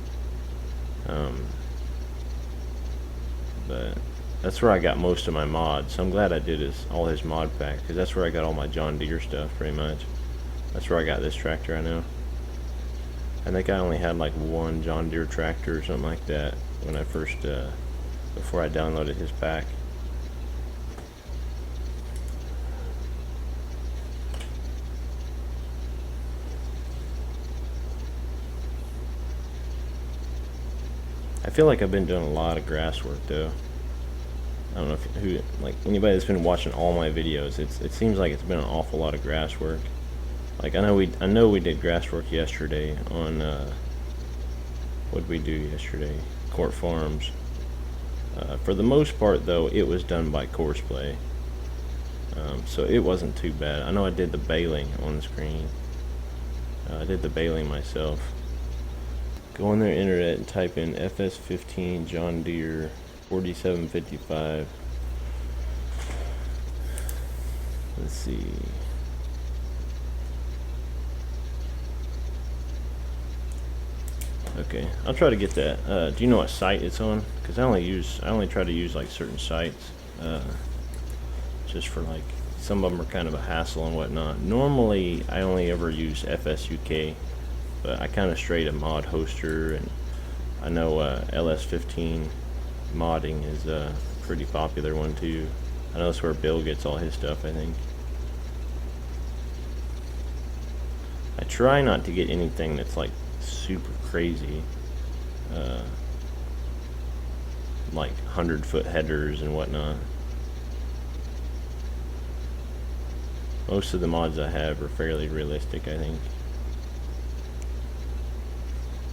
but that's where I got most of my mods. So I'm glad I did all his mod pack, because that's where I got all my John Deere stuff pretty much. That's where I got this tractor, I know. I think I only had like one John Deere tractor or something like that when I first before I downloaded his pack. I feel like I've been doing a lot of grass work though. I don't know like anybody that's been watching all my videos, it seems like it's been an awful lot of grass work. Like I know we did grass work yesterday on what did we do yesterday? Court Farms. For the most part though, it was done by Courseplay. So it wasn't too bad. I know I did the baling on the screen. I did the baling myself. Go on their internet and type in FS15 John Deere 4755. Let's see. Okay, I'll try to get that. Do you know what site it's on? Because I only try to use like certain sites, just for like, some of them are kind of a hassle and whatnot. Normally, I only ever use FSUK, but I kind of strayed a mod hoster, and I know LS15 modding is a pretty popular one too. I know that's where Bill gets all his stuff, I think. I try not to get anything that's like super crazy, like 100-foot headers and whatnot. Most of the mods I have are fairly realistic, I think.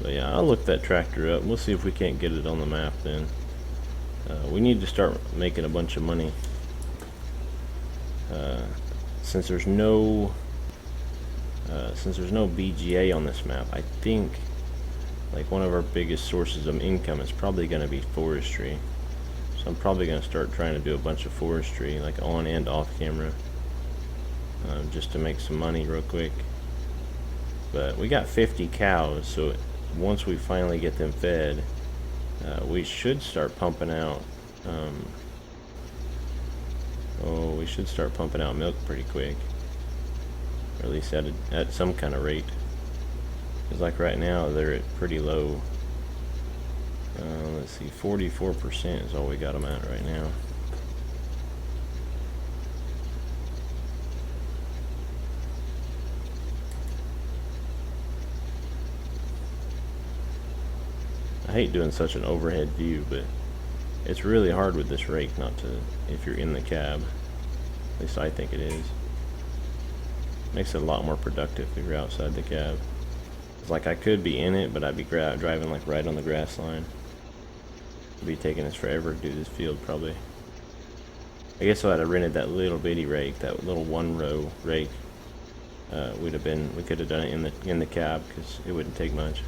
So yeah, I'll look that tractor up. We'll see if we can't get it on the map then. We need to start making a bunch of money. Since there's no BGA on this map, I think like one of our biggest sources of income is probably going to be forestry. So I'm probably going to start trying to do a bunch of forestry, like on and off camera, just to make some money real quick. But we got 50 cows, so once we finally get them fed, we should start pumping out we should start pumping out milk pretty quick, or at least at some kind of rate, because like right now they're at pretty low. Let's see, 44% is all we got them at right now. I hate doing such an overhead view, but it's really hard with this rake not to, if you're in the cab. At least I think it is. Makes it a lot more productive if you're outside the cab. It's like I could be in it, but I'd be driving like right on the grass line. It'd be taking us forever to do this field probably. I guess if I'd have rented that little bitty rake, that little 1-row rake, we could have done it in the cab, because it wouldn't take much.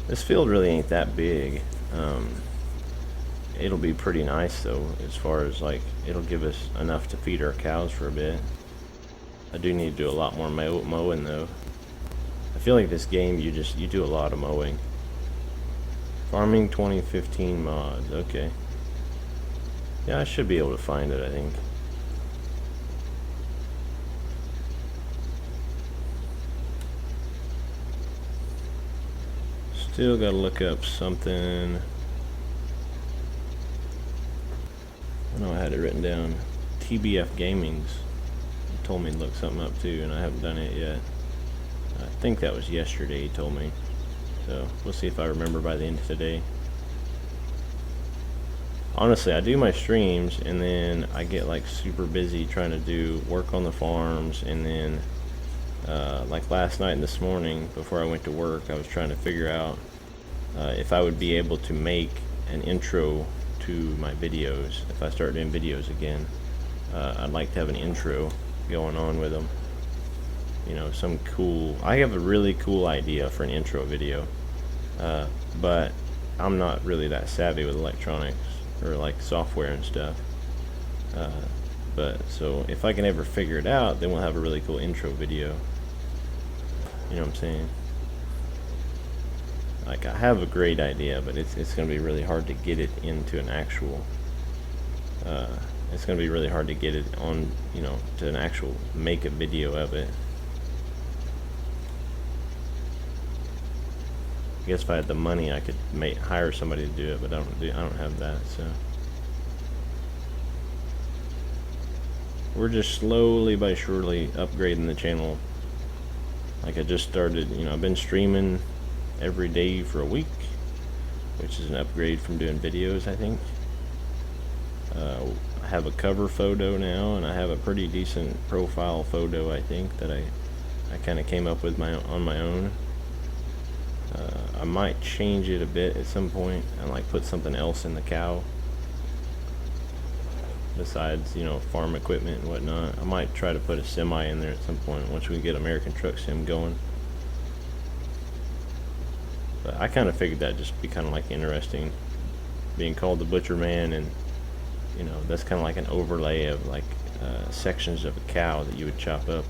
This field really ain't that big. It'll be pretty nice though, as far as like, it'll give us enough to feed our cows for a bit. I do need to do a lot more mowing though. I feel like this game, you do a lot of mowing. Farming 2015 mods, okay. Yeah, I should be able to find it, I think. Still gotta look up something. I know I had it written down. TBF Gaming's told me to look something up too, and I haven't done it yet. I think that was yesterday he told me. So we'll see if I remember by the end of today. Honestly, I do my streams and then I get like super busy trying to do work on the farms, and then like last night and this morning before I went to work, I was trying to figure out if I would be able to make an intro to my videos. If I start doing videos again, I'd like to have an intro going on with them. You know, some cool, I have a really cool idea for an intro video, but I'm not really that savvy with electronics or like software and stuff. But so if I can ever figure it out, then we'll have a really cool intro video. You know what I'm saying? Like, I have a great idea, but it's going to be really hard to get it into an actual, it's going to be really hard to get it on, you know, to an actual, make a video of it. I guess if I had the money, I could hire somebody to do it, but I don't have that, so. We're just slowly but surely upgrading the channel. Like, I just started, you know, I've been streaming every day for a week, which is an upgrade from doing videos, I think. I have a cover photo now, and I have a pretty decent profile photo, I think, that I kind of came up with on my own. I might change it a bit at some point and like put something else in the cow besides, you know, farm equipment and whatnot. I might try to put a semi in there at some point once we get American Truck Sim going. But I kind of figured that'd just be kind of like interesting, being called the Butcher Man, and you know, that's kind of like an overlay of like sections of a cow that you would chop up.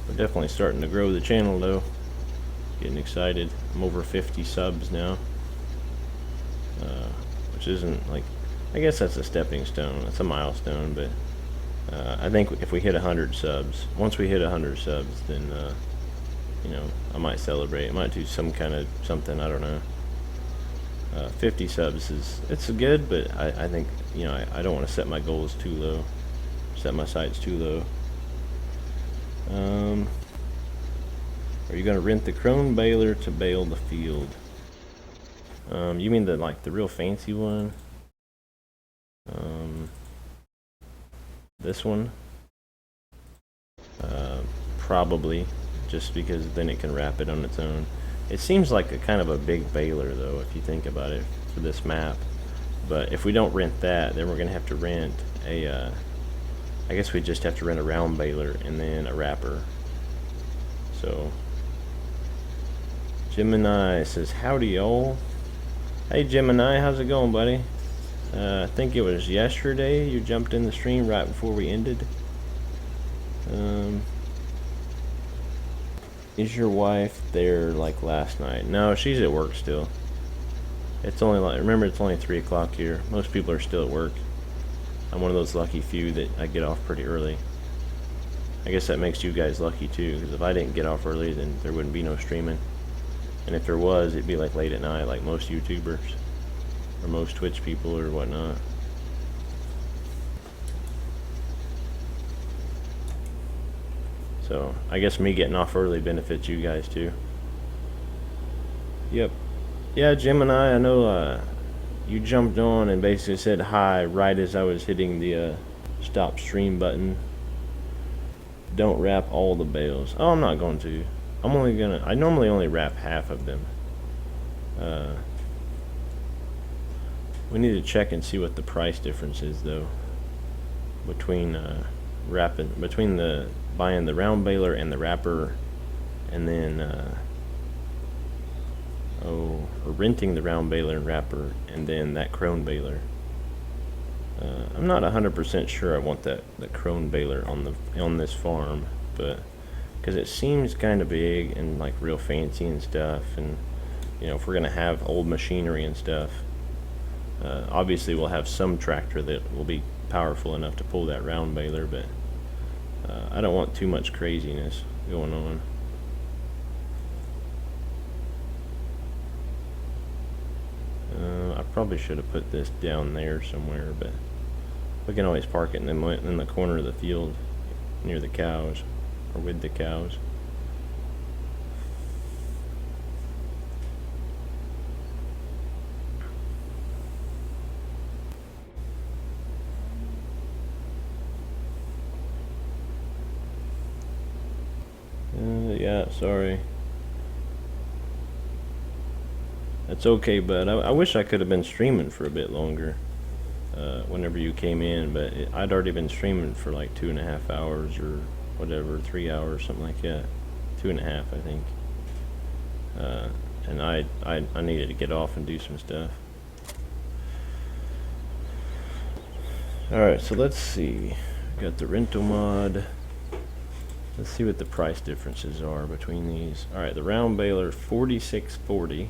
We're definitely starting to grow the channel though. Getting excited. I'm over 50 subs now. which isn't like, I guess that's a stepping stone. That's a milestone, but I think if we hit 100 subs, once we hit 100 subs, then you know, I might celebrate. I might do some kind of something. I don't know. 50 subs it's good, but I think, you know, I don't want to set my goals too low, set my sights too low. Are you gonna rent the Krone baler to bale the field? You mean the real fancy one? This one? Probably, just because then it can wrap it on its own. It seems like a kind of a big baler though, if you think about it, for this map. But if we don't rent that, then we're gonna have to rent a, I guess we just have to rent a round baler and then a wrapper. So, Gemini says, howdy y'all. Hey Gemini, how's it going, buddy? I think it was yesterday you jumped in the stream right before we ended. Is your wife there like last night? No, she's at work still. It's only like, remember, it's only 3 o'clock here. Most people are still at work. I'm one of those lucky few that I get off pretty early. I guess that makes you guys lucky too, because if I didn't get off early, then there wouldn't be no streaming. And if there was, it'd be like late at night, like most YouTubers or most Twitch people or whatnot. So I guess me getting off early benefits you guys too. Yep. Yeah, Gemini, I know you jumped on and basically said hi right as I was hitting the stop stream button. Don't wrap all the bales. Oh, I'm not going to. I normally only wrap half of them. We need to check and see what the price difference is though, between buying the round baler and the wrapper, and then or renting the round baler and wrapper, and then that Krone baler. I'm not 100% sure I want the Krone baler on this farm, but because it seems kind of big and like real fancy and stuff, and you know, if we're gonna have old machinery and stuff, obviously we'll have some tractor that will be powerful enough to pull that round baler, but I don't want too much craziness going on. I probably should have put this down there somewhere, but we can always park it in the corner of the field near the cows, or with the cows. Yeah, sorry. That's okay, bud. I wish I could have been streaming for a bit longer whenever you came in, but I'd already been streaming for like 2.5 hours or whatever, 3 hours, something like that. 2.5, I think. And I needed to get off and do some stuff. Alright, so let's see. Got the rental mod. Let's see what the price differences are between these. Alright, the round baler, $46.40.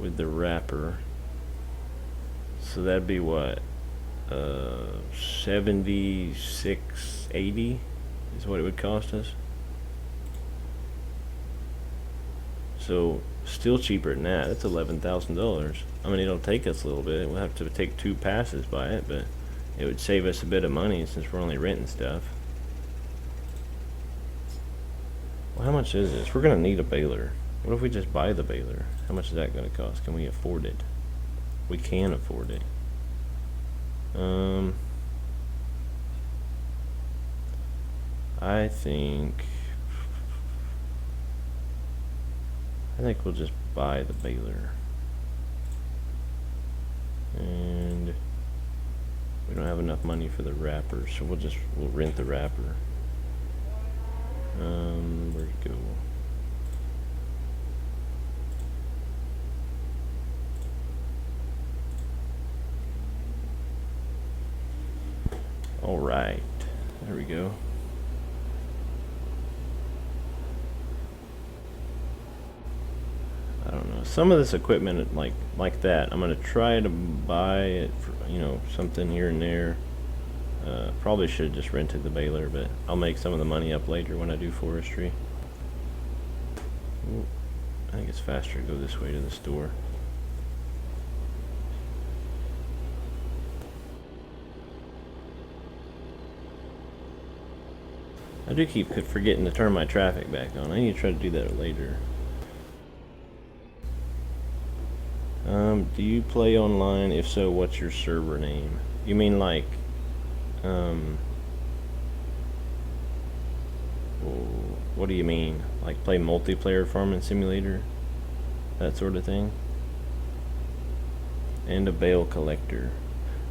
With the wrapper. So that'd be what? $76.80 is what it would cost us. So still cheaper than that. That's $11,000. I mean, it'll take us a little bit. We'll have to take 2 passes by it, but it would save us a bit of money since we're only renting stuff. Well, how much is this? We're gonna need a baler. What if we just buy the baler? How much is that gonna cost? Can we afford it? We can afford it. I think we'll just buy the baler. And we don't have enough money for the wrapper, so we'll rent the wrapper. Where'd it go? All right, there we go. some of this equipment like that, I'm gonna try to buy it for, you know, something here and there. Probably should have just rented the baler, but I'll make some of the money up later when I do forestry. Ooh, I think it's faster to go this way to the store. I do keep forgetting to turn my traffic back on. I need to try to do that later. Do you play online? If so, what's your server name? You mean like, what do you mean? Like play multiplayer farming simulator? That sort of thing? And a bale collector.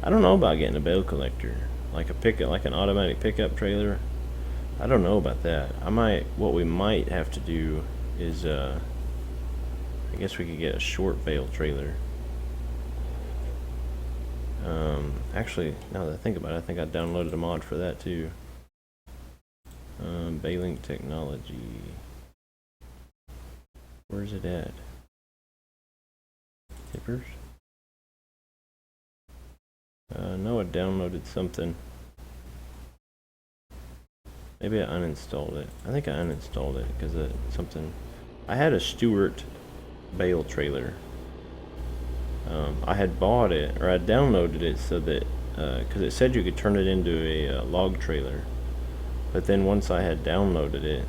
I don't know about getting a bale collector. Like a pickup, like an automatic pickup trailer. I don't know about that. What we might have to do is, I guess we could get a short bale trailer. Actually, now that I think about it, I think I downloaded a mod for that too. Baling technology. Where's it at? Tippers? No, I downloaded something. Maybe I uninstalled it. I think I uninstalled it because of something. I had a Stewart bale trailer. I had bought it, or I downloaded it so that, because it said you could turn it into a log trailer. But then once I had downloaded it,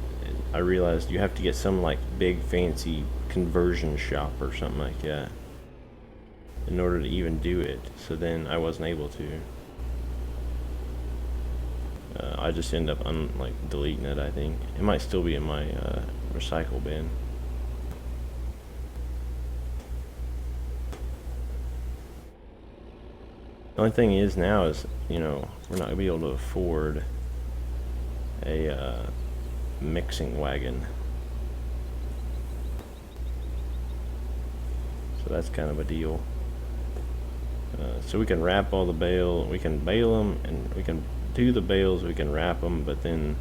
I realized you have to get some like big fancy conversion shop or something like that in order to even do it. So then I wasn't able to. I just end up deleting it. I think it might still be in my recycle bin. The only thing is now is, you know, we're not gonna be able to afford a mixing wagon, so that's kind of a deal. So we can wrap all the bale, we can bale them, and we can do the bales, we can wrap them, but then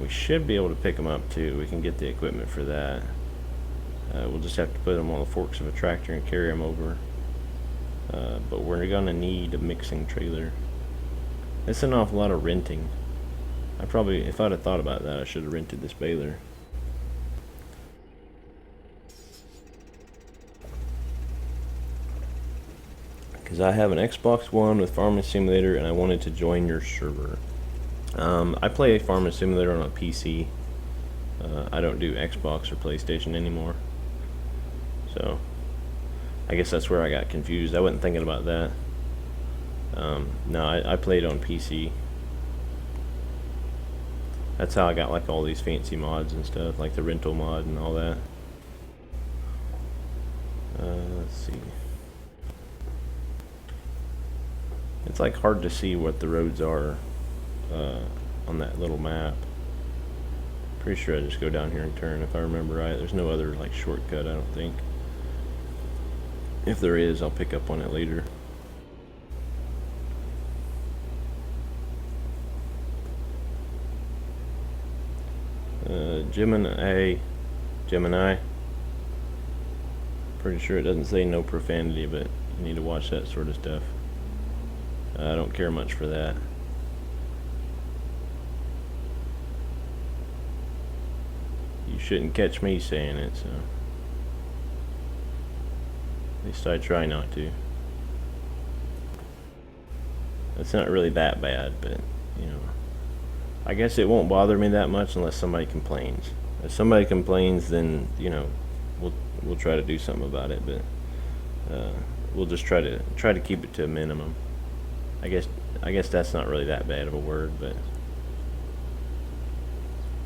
we should be able to pick them up too. We can get the equipment for that. We'll just have to put them on the forks of a tractor and carry them over. But we're gonna need a mixing trailer. It's an awful lot of renting. If I'd have thought about that, I should have rented this baler. Because I have an Xbox One with Farming Simulator, and I wanted to join your server. I play Farming Simulator on a PC. I don't do Xbox or PlayStation anymore. So I guess that's where I got confused. I wasn't thinking about that. No, I played on PC. That's how I got like all these fancy mods and stuff, like the rental mod and all that. Let's see. It's like hard to see what the roads are on that little map. Pretty sure I just go down here and turn if I remember right. There's no other like shortcut, I don't think. If there is, I'll pick up on it later. Gemini. Pretty sure it doesn't say no profanity, but you need to watch that sort of stuff. I don't care much for that. You shouldn't catch me saying it, so at least I try not to. It's not really that bad, but you know, I guess it won't bother me that much unless somebody complains. If somebody complains, then you know we'll try to do something about it, but we'll just try to keep it to a minimum. I guess that's not really that bad of a word, but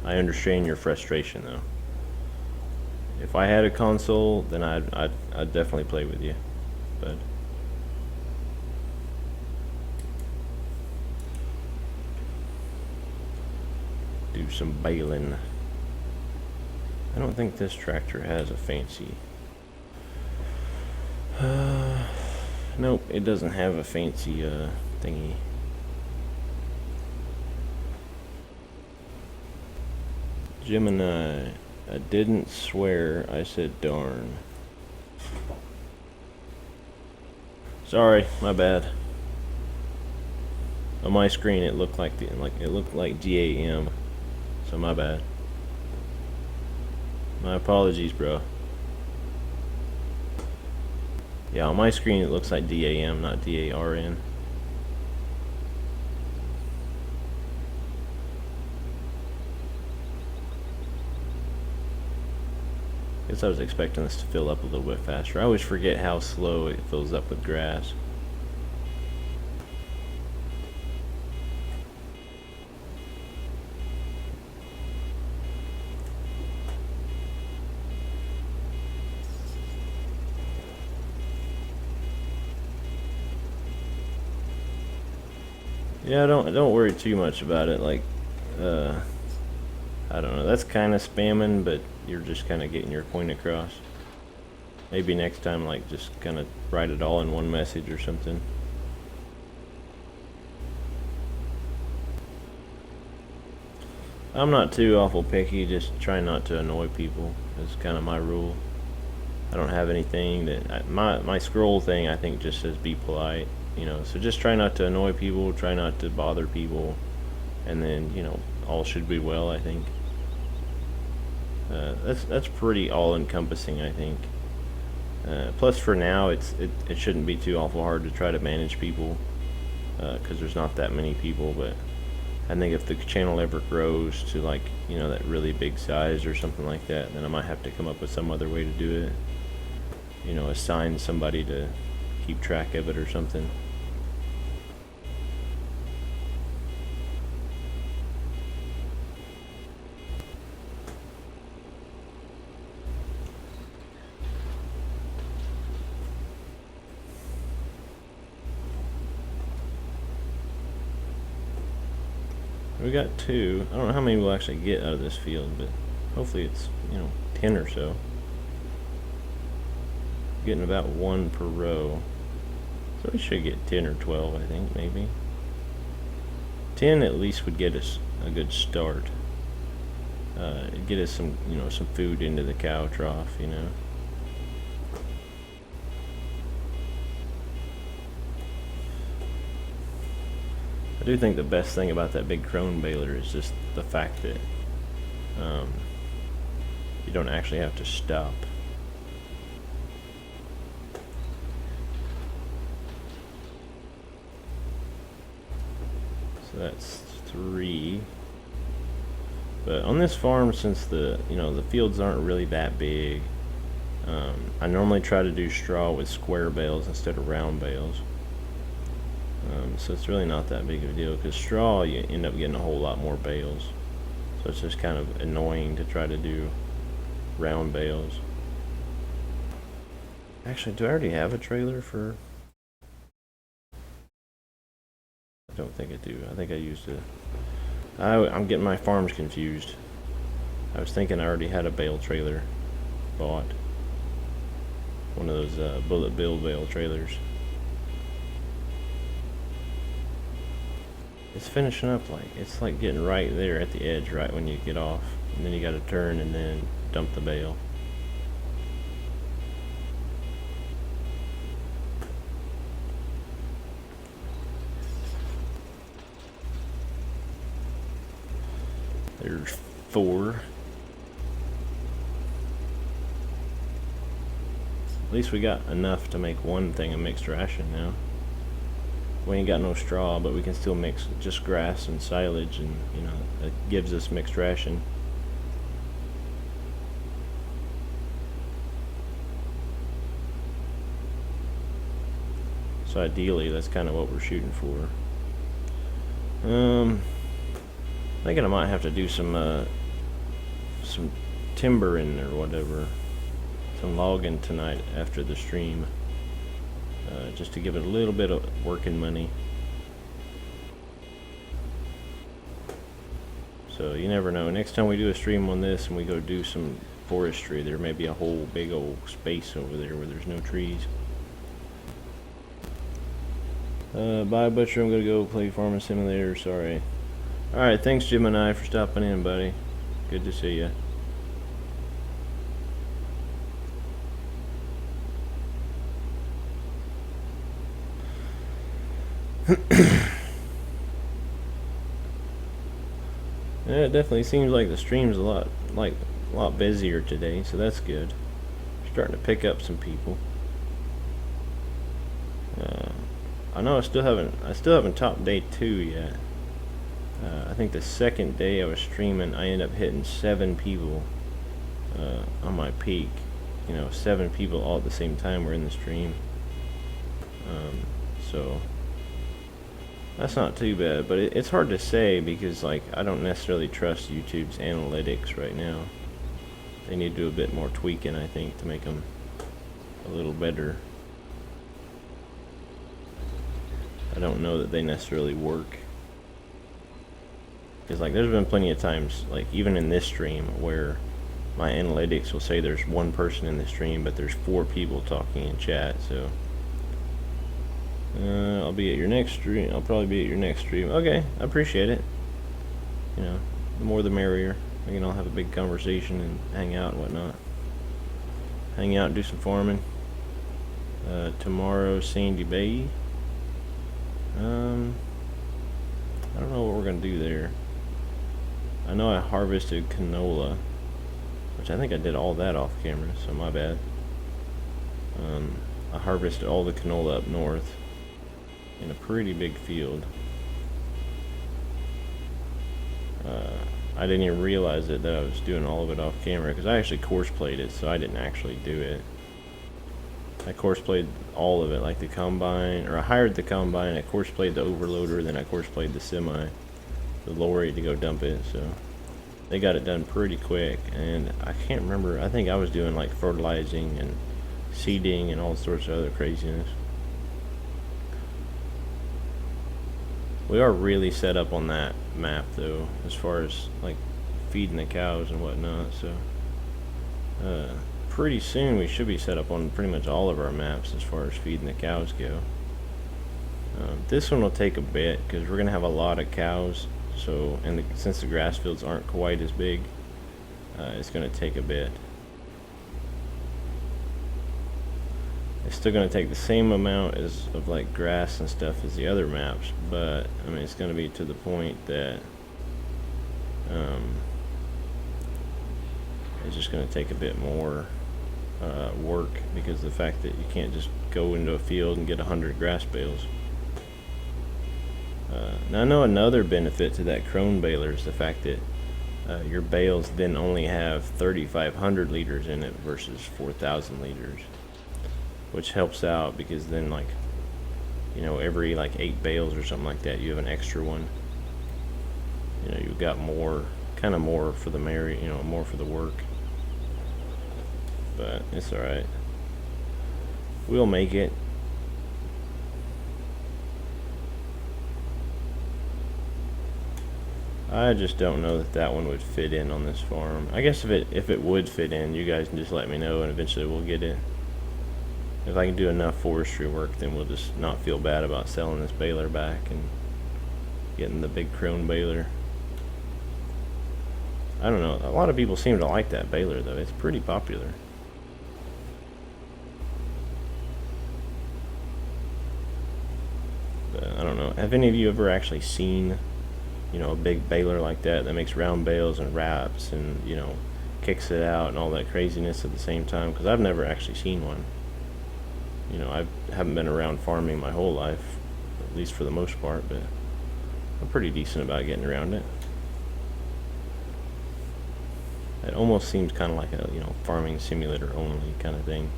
I understand your frustration though. If I had a console, then I'd definitely play with you, but do some baling. I don't think this tractor has a fancy. Nope, it doesn't have a fancy thingy. Gemini. I didn't swear, I said darn. Sorry, my bad. On my screen it looked like DAM. So my bad. My apologies, bro. Yeah, on my screen it looks like DAM, not DARN. Guess I was expecting this to fill up a little bit faster. I always forget how slow it fills up with grass. Yeah, don't worry too much about it. Like, I don't know. That's kind of spamming, but you're just kind of getting your point across. Maybe next time, like, just kind of write it all in one message or something. I'm not too awful picky. Just try not to annoy people. That's kind of my rule. I don't have anything that my scroll thing. I think just says be polite. You know, so just try not to annoy people, try not to bother people, and then, you know, all should be well, I think. That's pretty all-encompassing, I think. Plus, for now, it shouldn't be too awful hard to try to manage people, because there's not that many people, but I think if the channel ever grows to, like, you know, that really big size or something like that, then I might have to come up with some other way to do it. You know, assign somebody to keep track of it or something. We got 2. I don't know how many we'll actually get out of this field, but hopefully it's, you know, 10 or so. Getting about 1 per row. So we should get 10 or 12, I think, maybe. 10 at least would get us a good start. Get us some, you know, some food into the cow trough, you know. I do think the best thing about that big crone baler is just the fact that you don't actually have to stop. So that's 3. But on this farm, since the fields aren't really that big, I normally try to do straw with square bales instead of round bales. So it's really not that big of a deal, because straw, you end up getting a whole lot more bales. So it's just kind of annoying to try to do round bales. Actually, do I already have a trailer for... I don't think I do. I think I used it. I'm getting my farms confused. I was thinking I already had a bale trailer bought. One of those bullet bill bale trailers. It's finishing up it's like getting right there at the edge right when you get off. And then you gotta turn and then dump the bale. There's 4. At least we got enough to make one thing of mixed ration now. We ain't got no straw, but we can still mix just grass and silage, and, you know, it gives us mixed ration. So ideally, that's kind of what we're shooting for. Thinking I might have to do some timbering or whatever, some logging tonight after the stream. Just to give it a little bit of working money. So you never know. Next time we do a stream on this and we go do some forestry, there may be a whole big old space over there where there's no trees. Bye, Butcher. I'm gonna go play Farming Simulator. Sorry. Alright, thanks, Gemini, for stopping in, buddy. Good to see you. Yeah, it definitely seems like the stream's a lot busier today, so that's good. Starting to pick up some people. I know I still haven't topped day 2 yet. I think the second day I was streaming, I ended up hitting 7 people on my peak. You know, 7 people all at the same time were in the stream. So that's not too bad, but it's hard to say because, like, I don't necessarily trust YouTube's analytics right now. They need to do a bit more tweaking, I think, to make them a little better. I don't know that they necessarily work. Because, like, there's been plenty of times, like, even in this stream, where my analytics will say there's 1 person in the stream, but there's 4 people talking in chat, so... I'll be at your next stream. I'll probably be at your next stream. Okay, I appreciate it. You know, the more the merrier. We can all have a big conversation and hang out and whatnot. Hang out and do some farming. Tomorrow, Sandy Bay. I don't know what we're gonna do there. I know I harvested canola, which I think I did all that off camera, so my bad. I harvested all the canola up north in a pretty big field. I didn't even realize that I was doing all of it off camera because I actually course played it, so I didn't actually do it. I course played all of it, like the combine, or I hired the combine, I course played the overloader, then I course played the semi, the lorry to go dump it, so they got it done pretty quick. And I can't remember, I think I was doing like fertilizing and seeding and all sorts of other craziness. We are really set up on that map though, as far as like feeding the cows and whatnot, so pretty soon we should be set up on pretty much all of our maps as far as feeding the cows go. This one will take a bit because we're gonna have a lot of cows, so since the grass fields aren't quite as big, it's gonna take a bit. It's still going to take the same amount of like grass and stuff as the other maps, but I mean it's going to be to the point that it's just going to take a bit more work because of the fact that you can't just go into a field and get 100 grass bales. Now I know another benefit to that crone baler is the fact that your bales then only have 3,500 liters in it versus 4,000 liters. Which helps out because then, like, you know, every like 8 bales or something like that, you have an extra one. You know, you've got more, kind of more for the you know, more for the work. But it's alright. We'll make it. I just don't know that that one would fit in on this farm. I guess if it would fit in, you guys can just let me know and eventually we'll get it. If I can do enough forestry work, then we'll just not feel bad about selling this baler back and getting the big crone baler. I don't know, a lot of people seem to like that baler though. It's pretty popular. But I don't know, have any of you ever actually seen, you know, a big baler like that makes round bales and wraps and, you know, kicks it out and all that craziness at the same time? Because I've never actually seen one. You know, I haven't been around farming my whole life, at least for the most part, but I'm pretty decent about getting around it. It almost seems kind of like a, you know, farming simulator only kind of thing.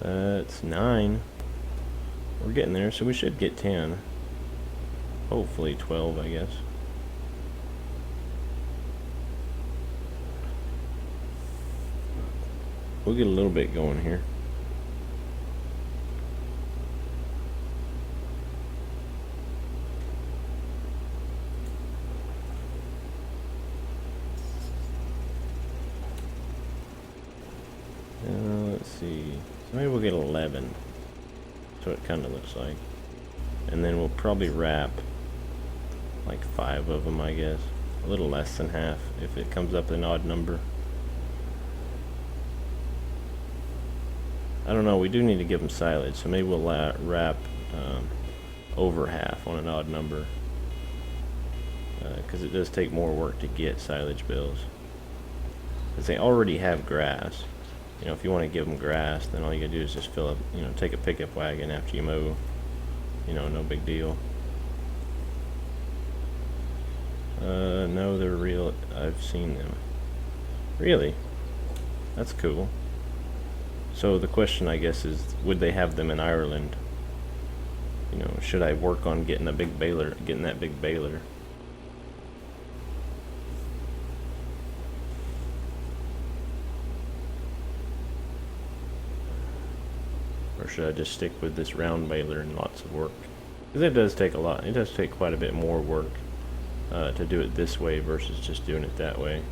It's 9. We're getting there, so we should get 10. Hopefully 12, I guess. We'll get a little bit going here. Let's see. So maybe we'll get 11. That's what it kind of looks like. And then we'll probably wrap like 5 of them, I guess. a little less than half if it comes up an odd number. I don't know, we do need to give them silage, so maybe we'll wrap over half on an odd number, because it does take more work to get silage bales, because they already have grass. You know, if you want to give them grass, then all you gotta do is just fill up, you know, take a pickup wagon after you mow. You know, no big deal. No, they're real. I've seen them. Really? That's cool. So the question, I guess, is would they have them in Ireland? You know, should I work on getting a big baler, getting that big baler? Or should I just stick with this round baler and lots of work? Because it does take a lot. It does take quite a bit more work to do it this way versus just doing it that way.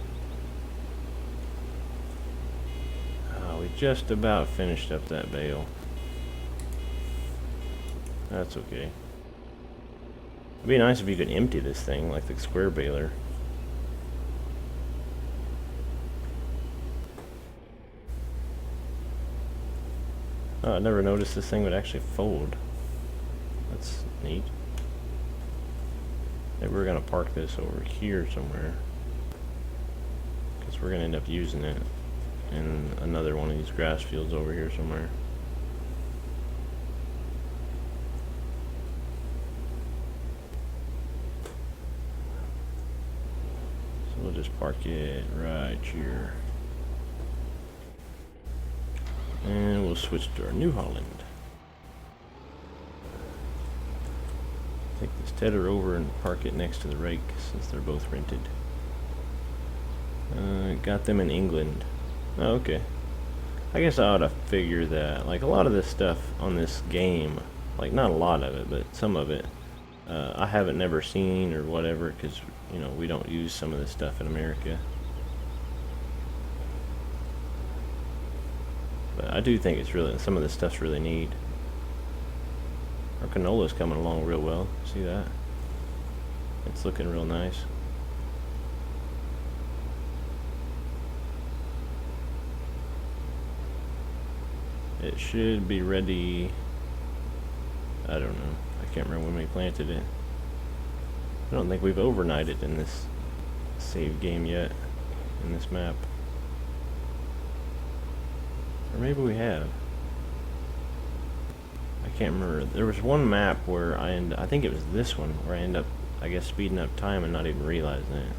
We just about finished up that bale. That's okay. It'd be nice if you could empty this thing like the square baler. Oh, I never noticed this thing would actually fold. That's neat. Maybe we're gonna park this over here somewhere, because we're gonna end up using it in another one of these grass fields over here somewhere. So we'll just park it right here. And we'll switch to our New Holland. Take this tedder over and park it next to the rake since they're both rented. Got them in England. Oh, okay. I guess I ought to figure that. Like, a lot of this stuff on this game, like, not a lot of it, but some of it, I haven't never seen or whatever, because, you know, we don't use some of this stuff in America. But I do think it's really, some of this stuff's really neat. Our canola's coming along real well. See that? It's looking real nice. It should be ready, I don't know. I can't remember when we planted it. I don't think we've overnighted in this save game yet, in this map. Or maybe we have. I can't remember. There was one map where I think it was this one, where I end up, I guess, speeding up time and not even realizing it.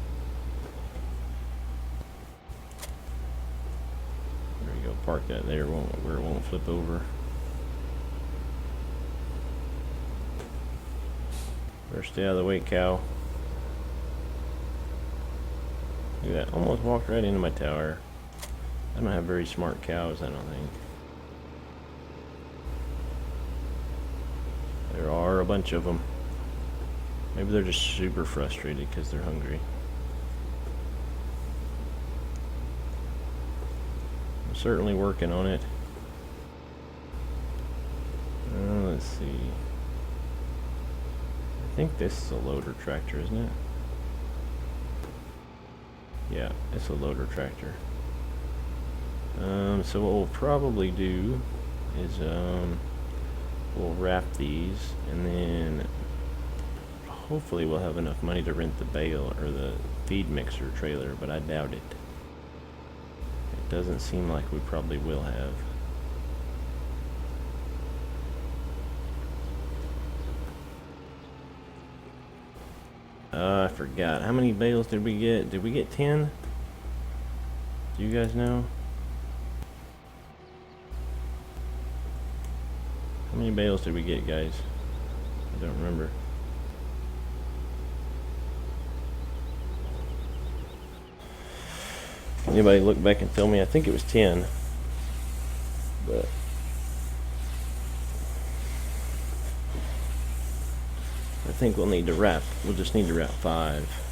There you go, park that there where it won't flip over. Better stay out of the way, cow. Look at that, almost walked right into my tower. I don't have very smart cows, I don't think. There are a bunch of them. Maybe they're just super frustrated because they're hungry. I'm certainly working on it. Let's see. I think this is a loader tractor, isn't it? Yeah, it's a loader tractor. So what we'll probably do is we'll wrap these, and then hopefully we'll have enough money to rent the bale or the feed mixer trailer, but I doubt it. It doesn't seem like we probably will have. I forgot. How many bales did we get? Did we get 10? Do you guys know? How many bales did we get, guys? I don't remember. Anybody look back and tell me? I think it was 10. But I think we'll need to wrap. We'll just need to wrap 5.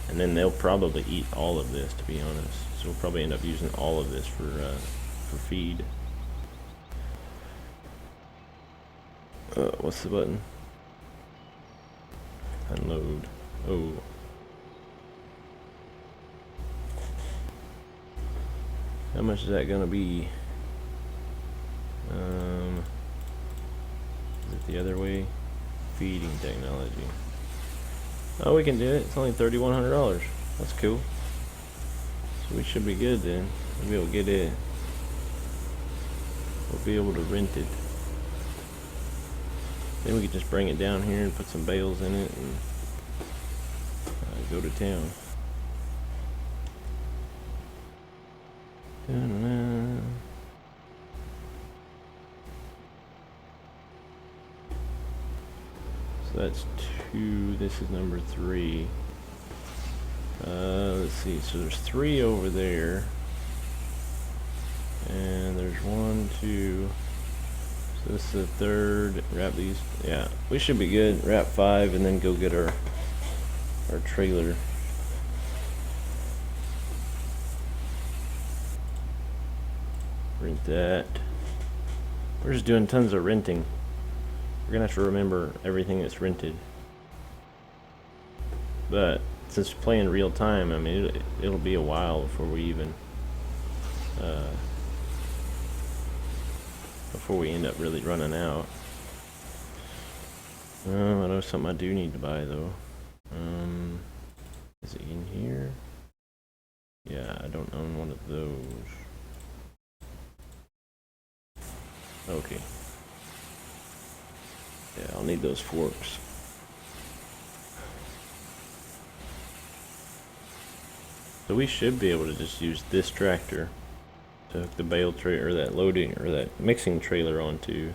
And then they'll probably eat all of this, to be honest. So we'll probably end up using all of this for feed. What's the button? Unload. Oh. How much is that gonna be? Is it the other way? Feeding technology. Oh, we can do it. It's only $3,100. That's cool. So we should be good then. We'll be able to get it. We'll be able to rent it. Then we could just bring it down here and put some bales in it and go to town. Da-na-na. So that's 2. This is number 3. Let's see. So there's 3 over there, and there's 1, 2. So this is the 3rd. Wrap these. Yeah, we should be good. Wrap 5, and then go get our trailer. Rent that. We're just doing tons of renting. We're gonna have to remember everything that's rented. But since we're playing real time, I mean, it'll be a while before we even before we end up really running out. I know something I do need to buy though. Is it in here? Yeah, I don't own one of those. Okay. Yeah, I'll need those forks. So we should be able to just use this tractor to hook the bale trailer, or that loading, or that mixing trailer onto.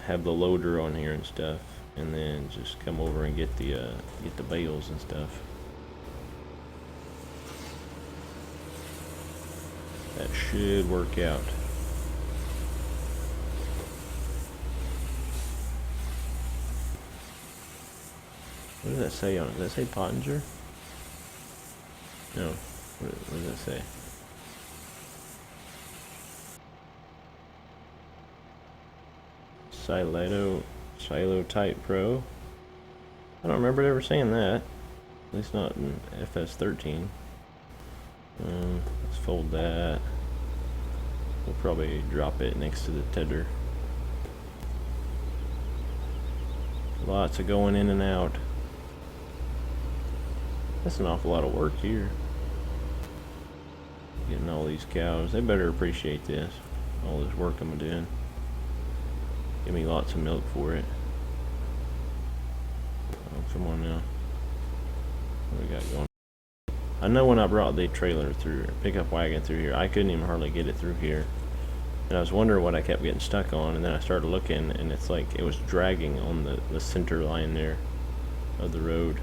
Have the loader on here and stuff, and then just come over and get the bales and stuff. That should work out. What does that say on it? Does that say Pottinger? No. What does that say? Silo Type Pro. I don't remember ever saying that. At least not in FS15. Let's fold that. We'll probably drop it next to the tedder. Lots of going in and out. That's an awful lot of work here. Getting all these cows. They better appreciate this. All this work I'm doing. Give me lots of milk for it. Oh, come on now. What do we got going? I know when I brought the trailer through, pickup wagon through here, I couldn't even hardly get it through here. And I was wondering what I kept getting stuck on, and then I started looking, and it's like it was dragging on the center line there of the road.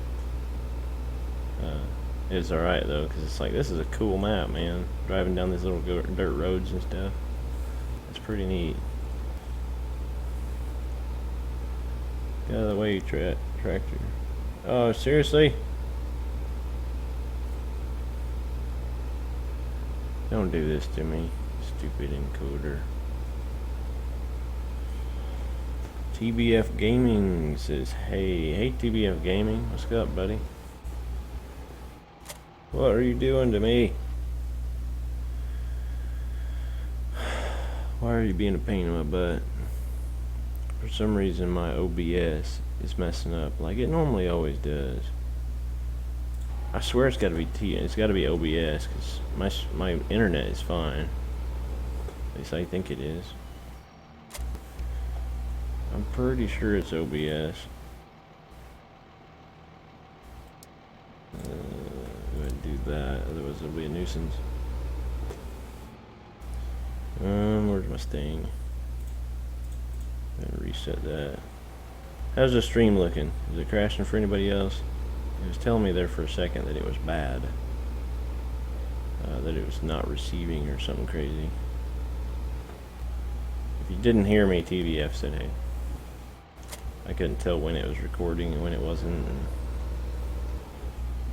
It's alright though, because it's like, this is a cool map, man. Driving down these little dirt roads and stuff. It's pretty neat. Get out of the way, tractor. Oh, seriously? Don't do this to me, stupid encoder. TBF Gaming says, hey TBF Gaming, what's up, buddy? What are you doing to me? Why are you being a pain in my butt? For some reason my OBS is messing up like it normally always does. I swear it's got to be it's got to be OBS, because my internet is fine. At least I think it is. I'm pretty sure it's OBS. Go ahead and do that, otherwise it'll be a nuisance. Where's my sting? Gonna reset that. How's the stream looking? Is it crashing for anybody else? It was telling me there for a second that it was bad. That it was not receiving or something crazy. If you didn't hear me, TVF said hey. I couldn't tell when it was recording and when it wasn't. And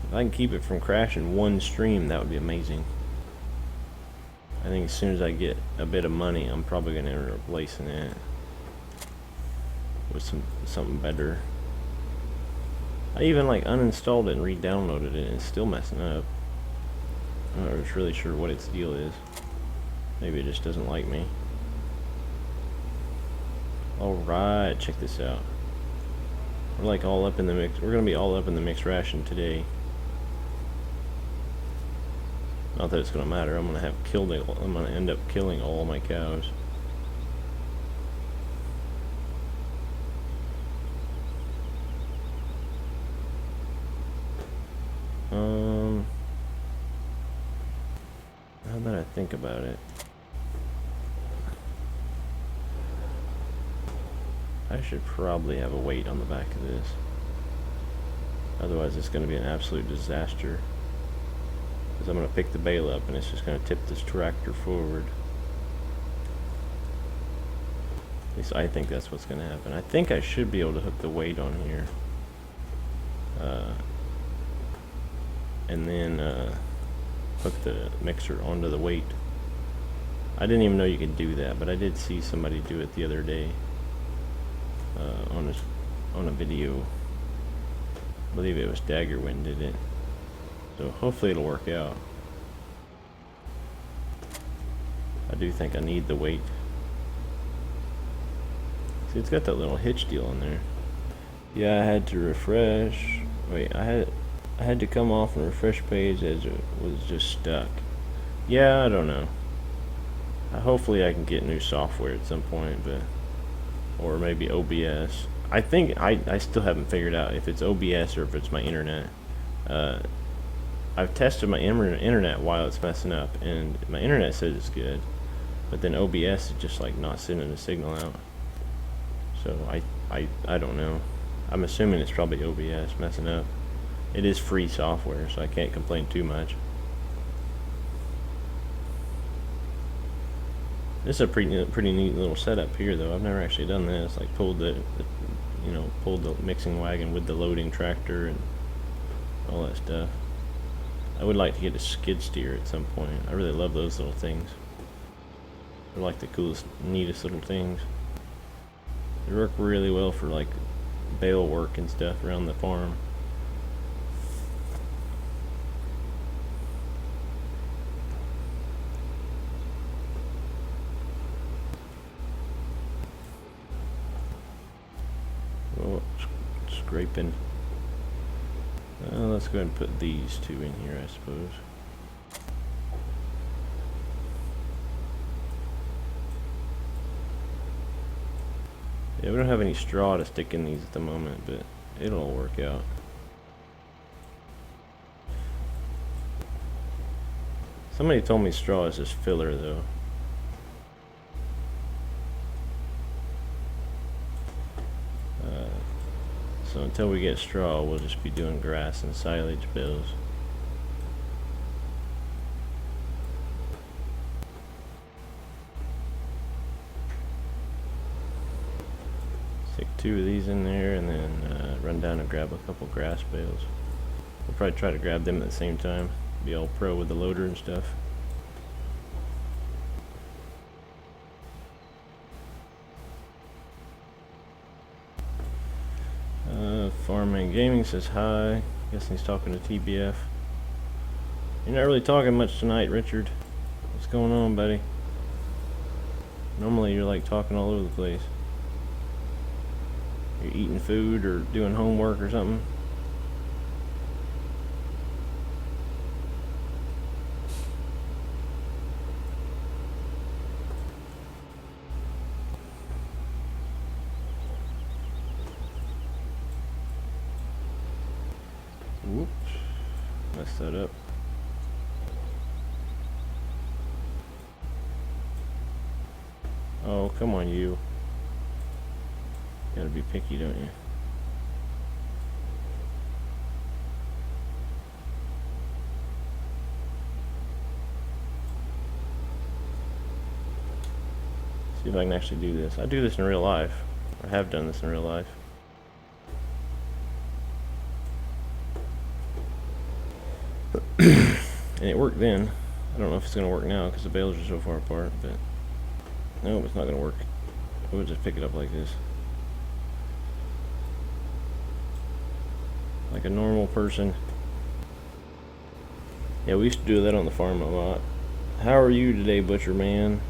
if I can keep it from crashing one stream, that would be amazing. I think as soon as I get a bit of money, I'm probably going to end up replacing it with something better. I even like uninstalled it and re-downloaded it and it's still messing up. I'm not really sure what its deal is. Maybe it just doesn't like me. Alright, check this out. We're like all up in the mix. We're gonna be all up in the mixed ration today. Not that it's gonna matter. I'm gonna end up killing all my cows. Now that I think about it, I should probably have a weight on the back of this. Otherwise it's going to be an absolute disaster. Because I'm going to pick the bale up and it's just going to tip this tractor forward. At least I think that's what's going to happen. I think I should be able to hook the weight on here. And then hook the mixer onto the weight. I didn't even know you could do that, but I did see somebody do it the other day on a video. I believe it was Daggerwind did it. So hopefully it'll work out. I do think I need the weight. See, it's got that little hitch deal in there. Yeah, I had to refresh. Wait, I had to come off and refresh page as it was just stuck. Yeah, I don't know. Hopefully I can get new software at some point, but or maybe OBS. I think I still haven't figured out if it's OBS or if it's my internet. I've tested my internet while it's messing up, and my internet says it's good, but then OBS is just like not sending a signal out. So I don't know. I'm assuming it's probably OBS messing up. It is free software, so I can't complain too much. This is a pretty neat little setup here, though. I've never actually done this. Like pulled the mixing wagon with the loading tractor and all that stuff. I would like to get a skid steer at some point. I really love those little things. They're like the coolest, neatest little things. They work really well for like bale work and stuff around the farm. Oh, scraping. Let's go ahead and put these two in here, I suppose. Yeah, we don't have any straw to stick in these at the moment, but it'll all work out. Somebody told me straw is just filler, though. So until we get straw, we'll just be doing grass and silage bales. Stick 2 of these in there and then run down and grab a couple grass bales. We'll probably try to grab them at the same time. Be all pro with the loader and stuff. Farming Gaming says hi. Guessing he's talking to TBF. You're not really talking much tonight, Richard. What's going on, buddy? Normally you're like talking all over the place. You're eating food or doing homework or something. Whoops, messed that up. Oh, come on, you. Gotta be picky, don't you? See if I can actually do this. I do this in real life. I have done this in real life. And it worked then. I don't know if it's going to work now because the bales are so far apart, but no, it's not going to work. We'll just pick it up like this. like a normal person. Yeah, we used to do that on the farm a lot. How are you today, Butcher Man?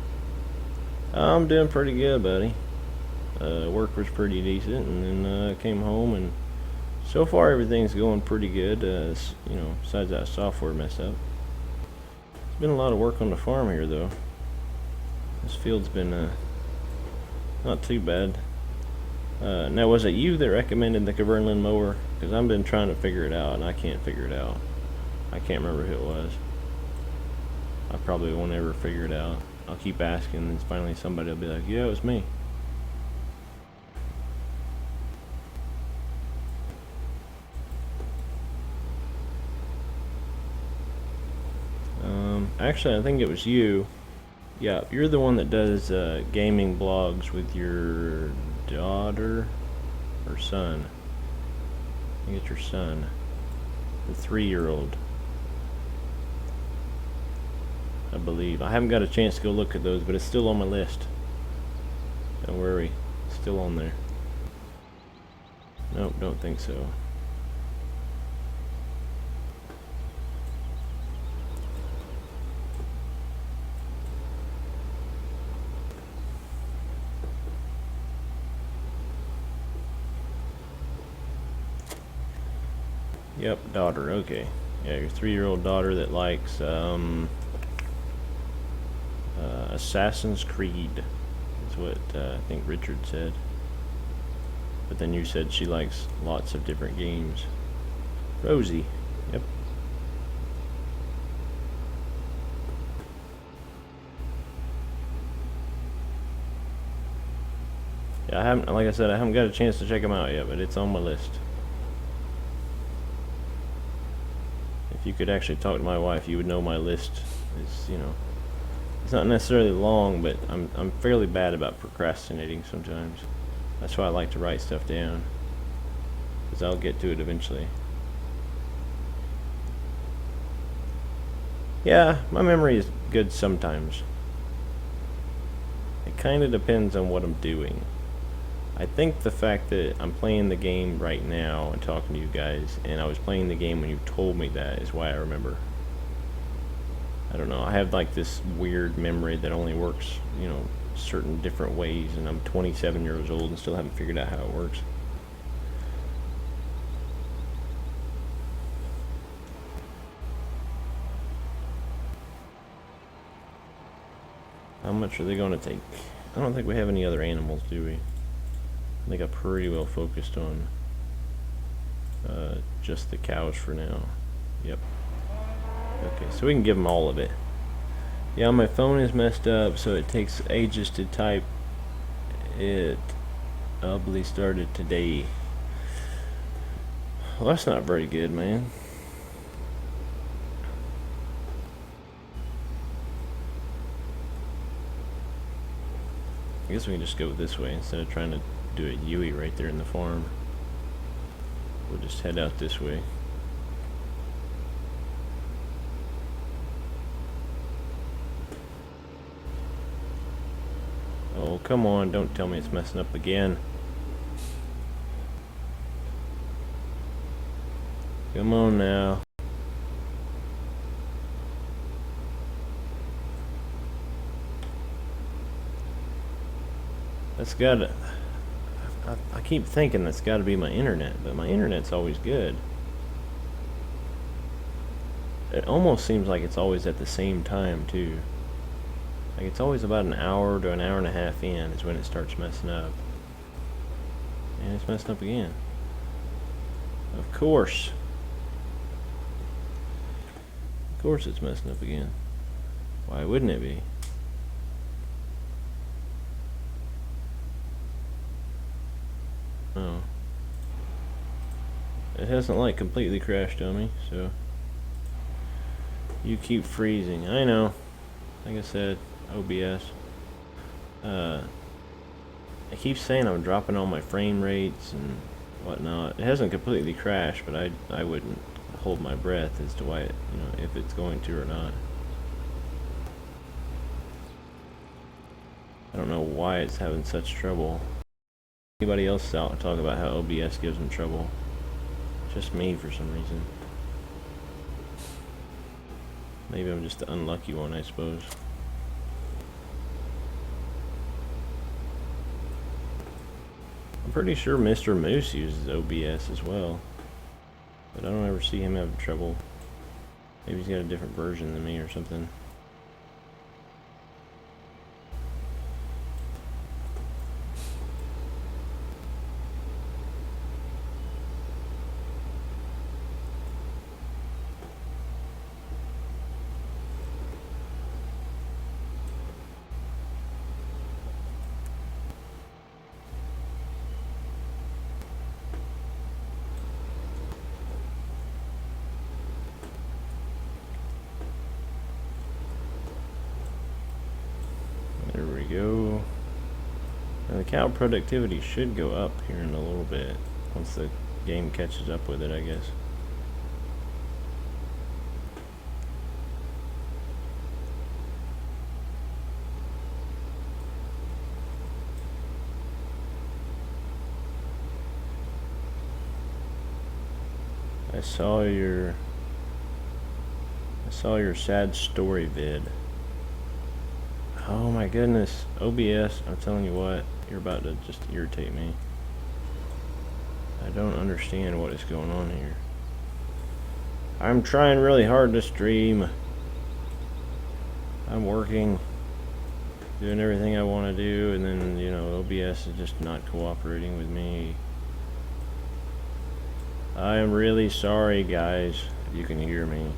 I'm doing pretty good, buddy. Work was pretty decent, and then came home, and so far everything's going pretty good. You know, besides that software mess up. It's been a lot of work on the farm here, though. This field's been not too bad. Now, was it you that recommended the Kverneland mower? Because I've been trying to figure it out, and I can't figure it out. I can't remember who it was. I probably won't ever figure it out. I'll keep asking, and finally somebody will be like, yeah, it was me. Actually, I think it was you. Yeah, you're the one that does gaming blogs with your daughter or son. I think it's your son, the 3-year-old. I believe. I haven't got a chance to go look at those, but it's still on my list. Don't worry, it's still on there. Nope, don't think so. Yep, daughter, okay. Yeah, your 3-year-old daughter that likes Assassin's Creed is what I think Richard said. But then you said she likes lots of different games. Rosie, yep. Yeah, I haven't, like I said, I haven't got a chance to check them out yet, but it's on my list. If you could actually talk to my wife, you would know my list is, you know, it's not necessarily long, but I'm fairly bad about procrastinating sometimes. That's why I like to write stuff down, because I'll get to it eventually. Yeah, my memory is good sometimes. It kind of depends on what I'm doing. I think the fact that I'm playing the game right now and talking to you guys, and I was playing the game when you told me that, is why I remember. I don't know, I have like this weird memory that only works, you know, certain different ways, and I'm 27 years old and still haven't figured out how it works. How much are they going to take? I don't think we have any other animals, do we? I think I'm pretty well focused on just the cows for now. Yep. Okay, so we can give them all of it. Yeah, my phone is messed up, so it takes ages to type. It probably started today. Well, that's not very good, man. I guess we can just go this way instead of trying to do a Yui right there in the farm. We'll just head out this way. Oh, come on, don't tell me it's messing up again. Come on now. That's gotta... I keep thinking that's gotta be my internet, but my internet's always good. It almost seems like it's always at the same time, too. Like, it's always about an hour to an hour and a half in is when it starts messing up. And it's messing up again. Of course. Of course it's messing up again. Why wouldn't it be? Oh. It hasn't like completely crashed on me, so you keep freezing. I know. Like I said, OBS. I keep saying I'm dropping all my frame rates and whatnot. It hasn't completely crashed, but I wouldn't hold my breath as to why it, you know, if it's going to or not. I don't know why it's having such trouble. Anybody else out talk about how OBS gives them trouble? Just me for some reason. Maybe I'm just the unlucky one, I suppose. I'm pretty sure Mr. Moose uses OBS as well, but I don't ever see him having trouble. Maybe he's got a different version than me or something. There we go. Now the cow productivity should go up here in a little bit once the game catches up with it, I guess. I saw your sad story vid. Oh my goodness, OBS, I'm telling you what, you're about to just irritate me. I don't understand what is going on here. I'm trying really hard to stream. I'm working, doing everything I want to do, and then, you know, OBS is just not cooperating with me. I am really sorry, guys, if you can hear me.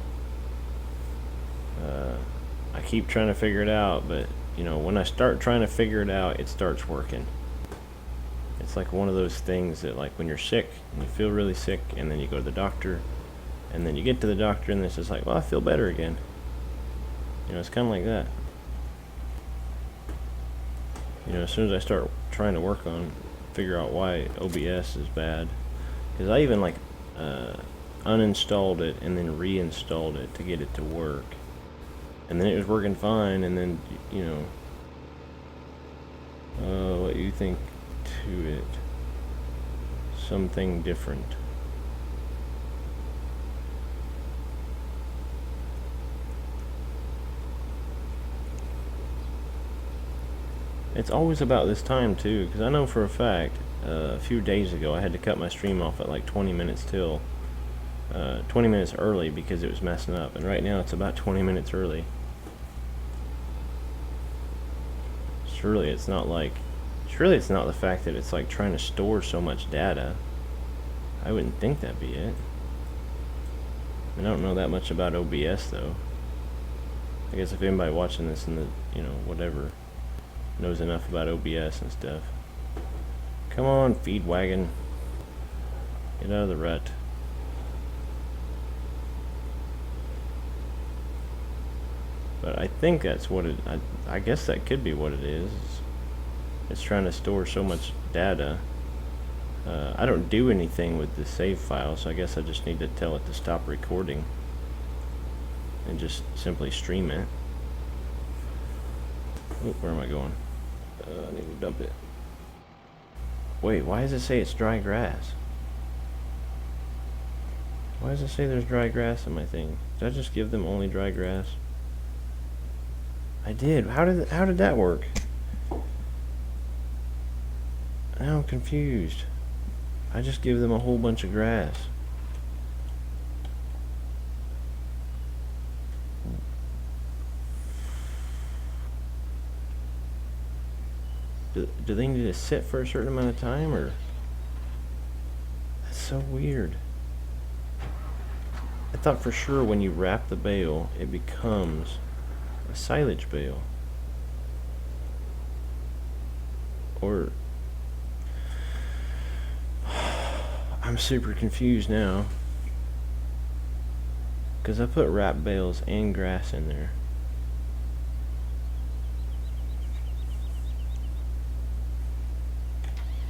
I keep trying to figure it out, but you know, when I start trying to figure it out, it starts working. It's like one of those things that, like, when you're sick and you feel really sick, and then you go to the doctor, and then you get to the doctor, and it's just like, well, I feel better again. You know, it's kind of like that. You know, as soon as I start trying to work on, figure out why OBS is bad, because I even like uninstalled it and then reinstalled it to get it to work. And then it was working fine, and then, you know, what you think to it? Something different. It's always about this time too, because I know for a fact, a few days ago I had to cut my stream off at like 20 minutes till 20 minutes early because it was messing up, and right now it's about 20 minutes early. Surely it's not the fact that it's like trying to store so much data. I wouldn't think that'd be it. I don't know that much about OBS though. I guess if anybody watching this in the, you know, whatever, knows enough about OBS and stuff. Come on, feed wagon. Get out of the rut. But I think that's what it, I guess that could be what it is. It's trying to store so much data. I don't do anything with the save file, so I guess I just need to tell it to stop recording and just simply stream it. Oh, where am I going? I need to dump it. Wait, why does it say it's dry grass? Why does it say there's dry grass in my thing? Did I just give them only dry grass? I did. How did that work? Now I'm confused. I just give them a whole bunch of grass. Do they need to sit for a certain amount of time, or? That's so weird. I thought for sure when you wrap the bale, it becomes a silage bale. Or I'm super confused now, because I put wrap bales and grass in there.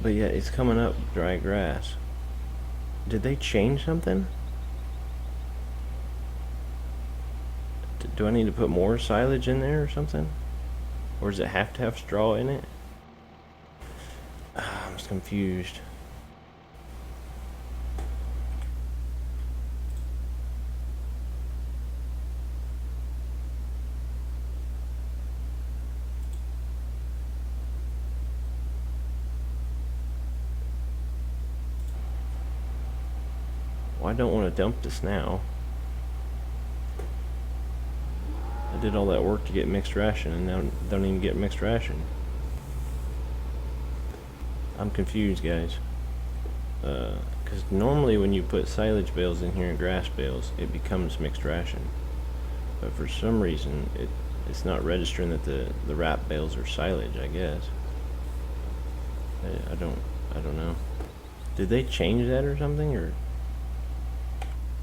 But yeah, it's coming up dry grass. Did they change something? Do I need to put more silage in there or something? Or does it have to have straw in it? I'm just confused. I don't want to dump this now. I did all that work to get mixed ration, and now don't even get mixed ration. I'm confused, guys. Because normally when you put silage bales in here and grass bales, it becomes mixed ration. But for some reason, it's not registering that the wrap bales are silage, I guess. I don't know. Did they change that or something, or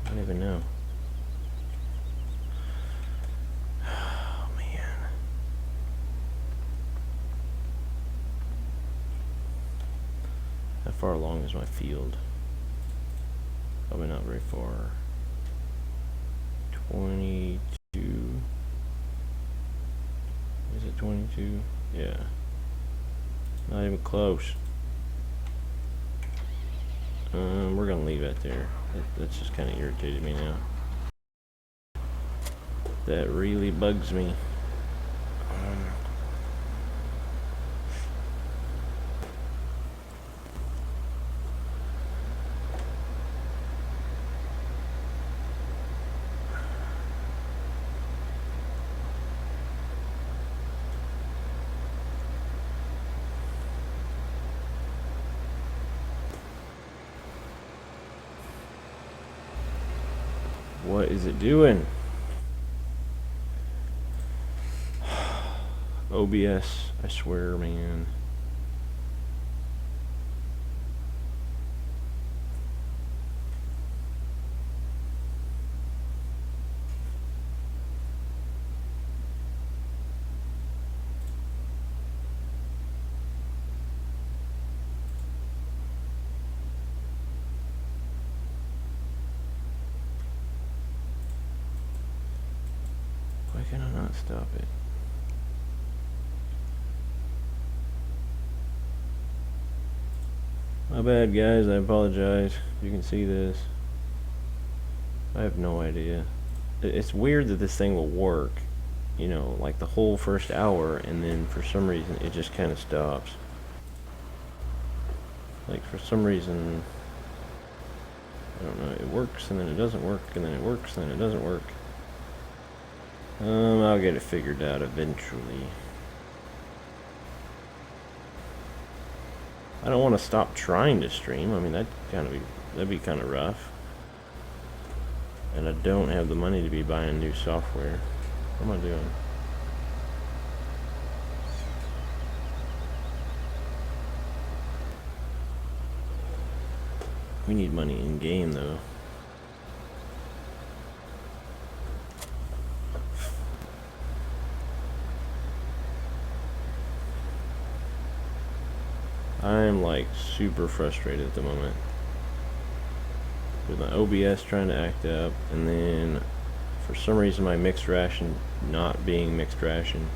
I don't even know. Oh man. How far along is my field? Probably not very far. 22. Is it 22? Yeah. Not even close. We're gonna leave that there. That's just kind of irritated me now. That really bugs me. What is it doing? OBS, I swear, man. Why can I not stop it? My bad, guys. I apologize. You can see this. I have no idea. It's weird that this thing will work, you know, like the whole first hour, and then for some reason it just kind of stops. Like for some reason, I don't know, it works and then it doesn't work, and then it works and then it doesn't work. I'll get it figured out eventually. I don't want to stop trying to stream. I mean, that'd be kind of rough. And I don't have the money to be buying new software. What am I doing? We need money in game though. I'm like super frustrated at the moment with my OBS trying to act up, and then for some reason my mixed ration not being mixed ration.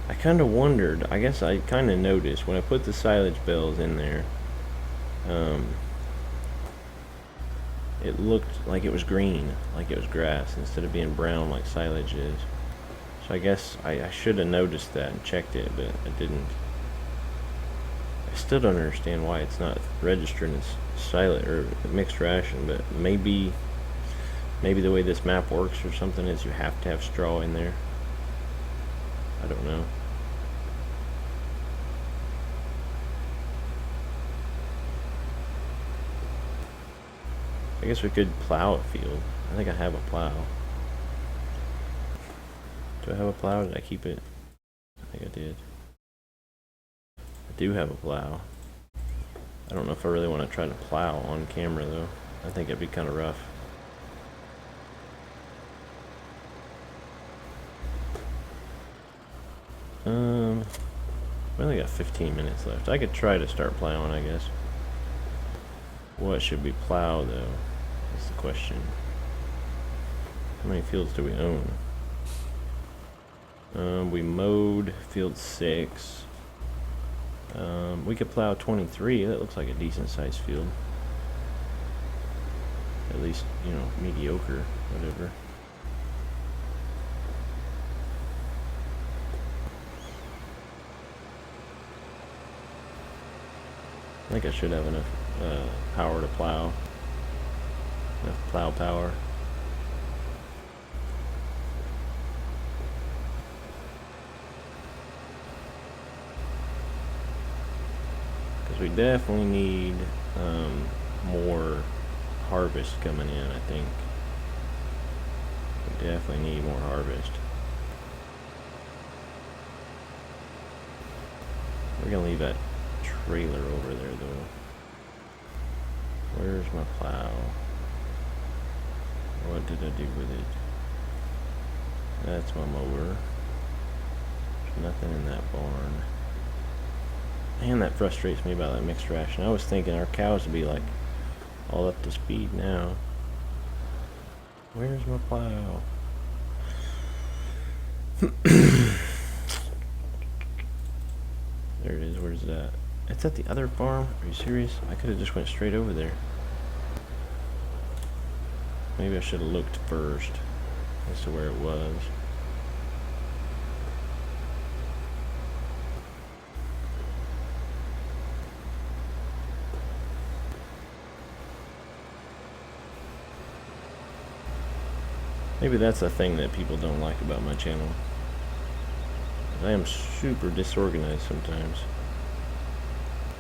I kind of wondered, I guess I kind of noticed when I put the silage bales in there, it looked like it was green, like it was grass, instead of being brown like silage is. So I guess I should have noticed that and checked it, but I didn't. I still don't understand why it's not registering as silage or mixed ration, but maybe the way this map works or something is you have to have straw in there. I don't know. I guess we could plow a field. I think I have a plow. Do I have a plow? Did I keep it? I think I did. I do have a plow. I don't know if I really want to try to plow on camera though. I think it'd be kind of rough. We only got 15 minutes left. I could try to start plowing, I guess. What should we plow though? That's the question. How many fields do we own? We mowed field 6. We could plow 23. That looks like a decent sized field. At least, you know, mediocre, whatever. I think I should have enough power to plow. Enough plow power. Because we definitely need more harvest coming in, I think. We definitely need more harvest. We're gonna leave that trailer over there though. Where's my plow? What did I do with it? That's my mower. There's nothing in that barn. Man, that frustrates me about that mixed ration. I was thinking our cows would be like all up to speed now. Where's my plow? There it is. Where's that? It's at the other farm? Are you serious? I could have just went straight over there. Maybe I should have looked first as to where it was. Maybe that's a thing that people don't like about my channel. I am super disorganized sometimes.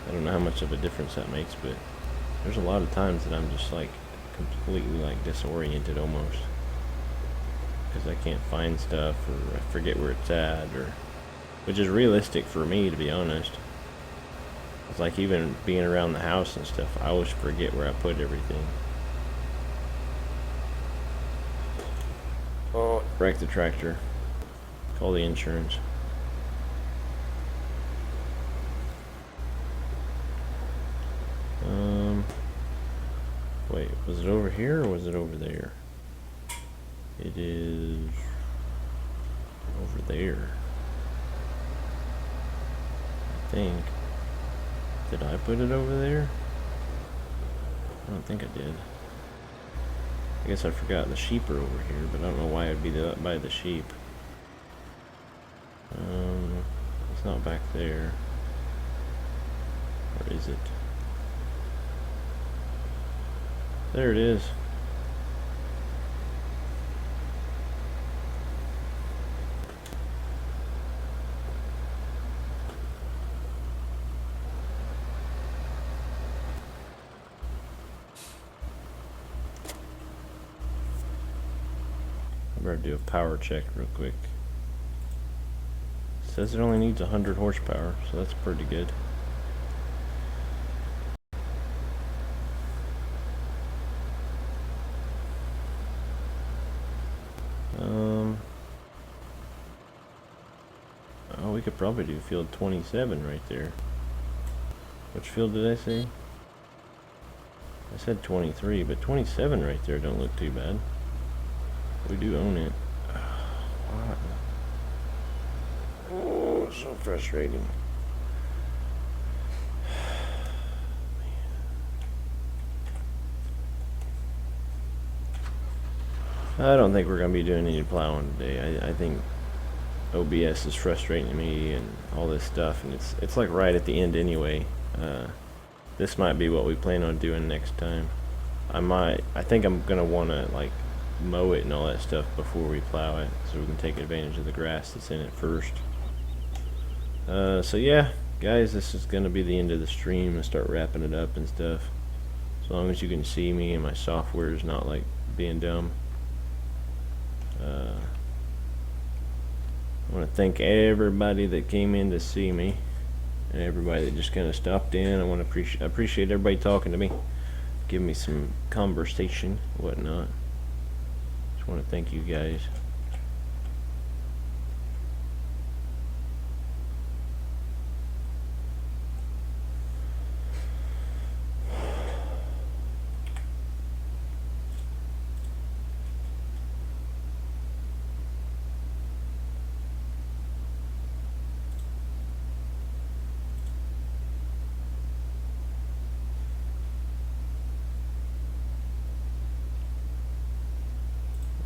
I don't know how much of a difference that makes, but there's a lot of times that I'm just like completely like disoriented almost. Because I can't find stuff, or I forget where it's at, or which is realistic for me, to be honest. It's like even being around the house and stuff, I always forget where I put everything. Oh, wreck the tractor. Call the insurance. Wait, was it over here or was it over there? It is over there, I think. Did I put it over there? I don't think I did. I guess I forgot the sheep are over here, but I don't know why I'd be up by the sheep. It's not back there. Or is it? There it is. I better do a power check real quick. It says it only needs 100 horsepower, so that's pretty good. Oh, we could probably do field 27 right there. Which field did I say? I said 23, but 27 right there don't look too bad. We do own it. Oh, so frustrating. I don't think we're going to be doing any plowing today. I think OBS is frustrating me and all this stuff, and it's like right at the end anyway. This might be what we plan on doing next time. I think I'm going to want to like mow it and all that stuff before we plow it, so we can take advantage of the grass that's in it first. So yeah, guys, this is going to be the end of the stream. I'll start wrapping it up and stuff. As long as you can see me and my software is not like being dumb. I want to thank everybody that came in to see me, and everybody that just kind of stopped in. I want to appreciate everybody talking to me, giving me some conversation, whatnot. Just want to thank you guys.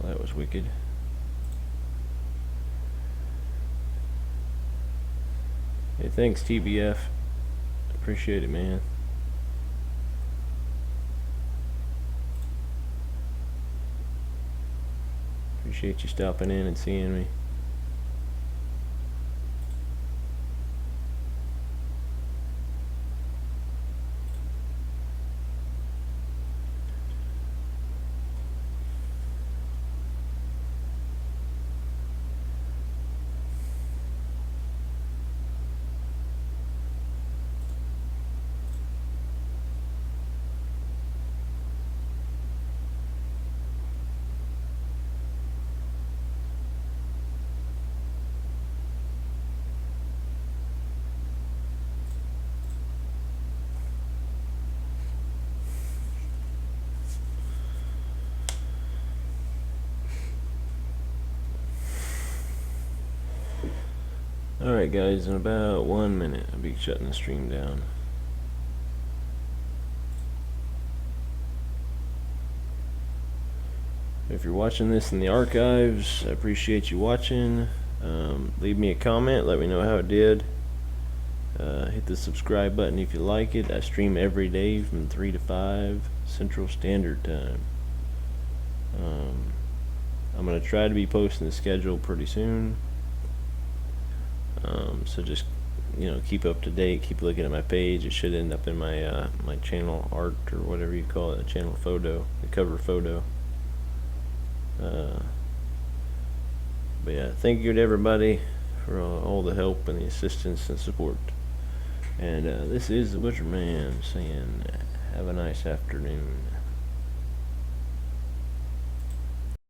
That was wicked. Hey, thanks TBF. Appreciate it, man. Appreciate you stopping in and seeing me. Alright guys, in about 1 minute I'll be shutting the stream down. If you're watching this in the archives, I appreciate you watching. Leave me a comment, let me know how it did. Hit the subscribe button if you like it. I stream every day from 3 to 5 Central Standard Time. I'm going to try to be posting the schedule pretty soon. So just, you know, keep up to date, keep looking at my page. It should end up in my my channel art, or whatever you call it, a channel photo, the cover photo. But yeah, thank you to everybody for all the help and the assistance and support. And this is the Butcher Man saying, have a nice afternoon.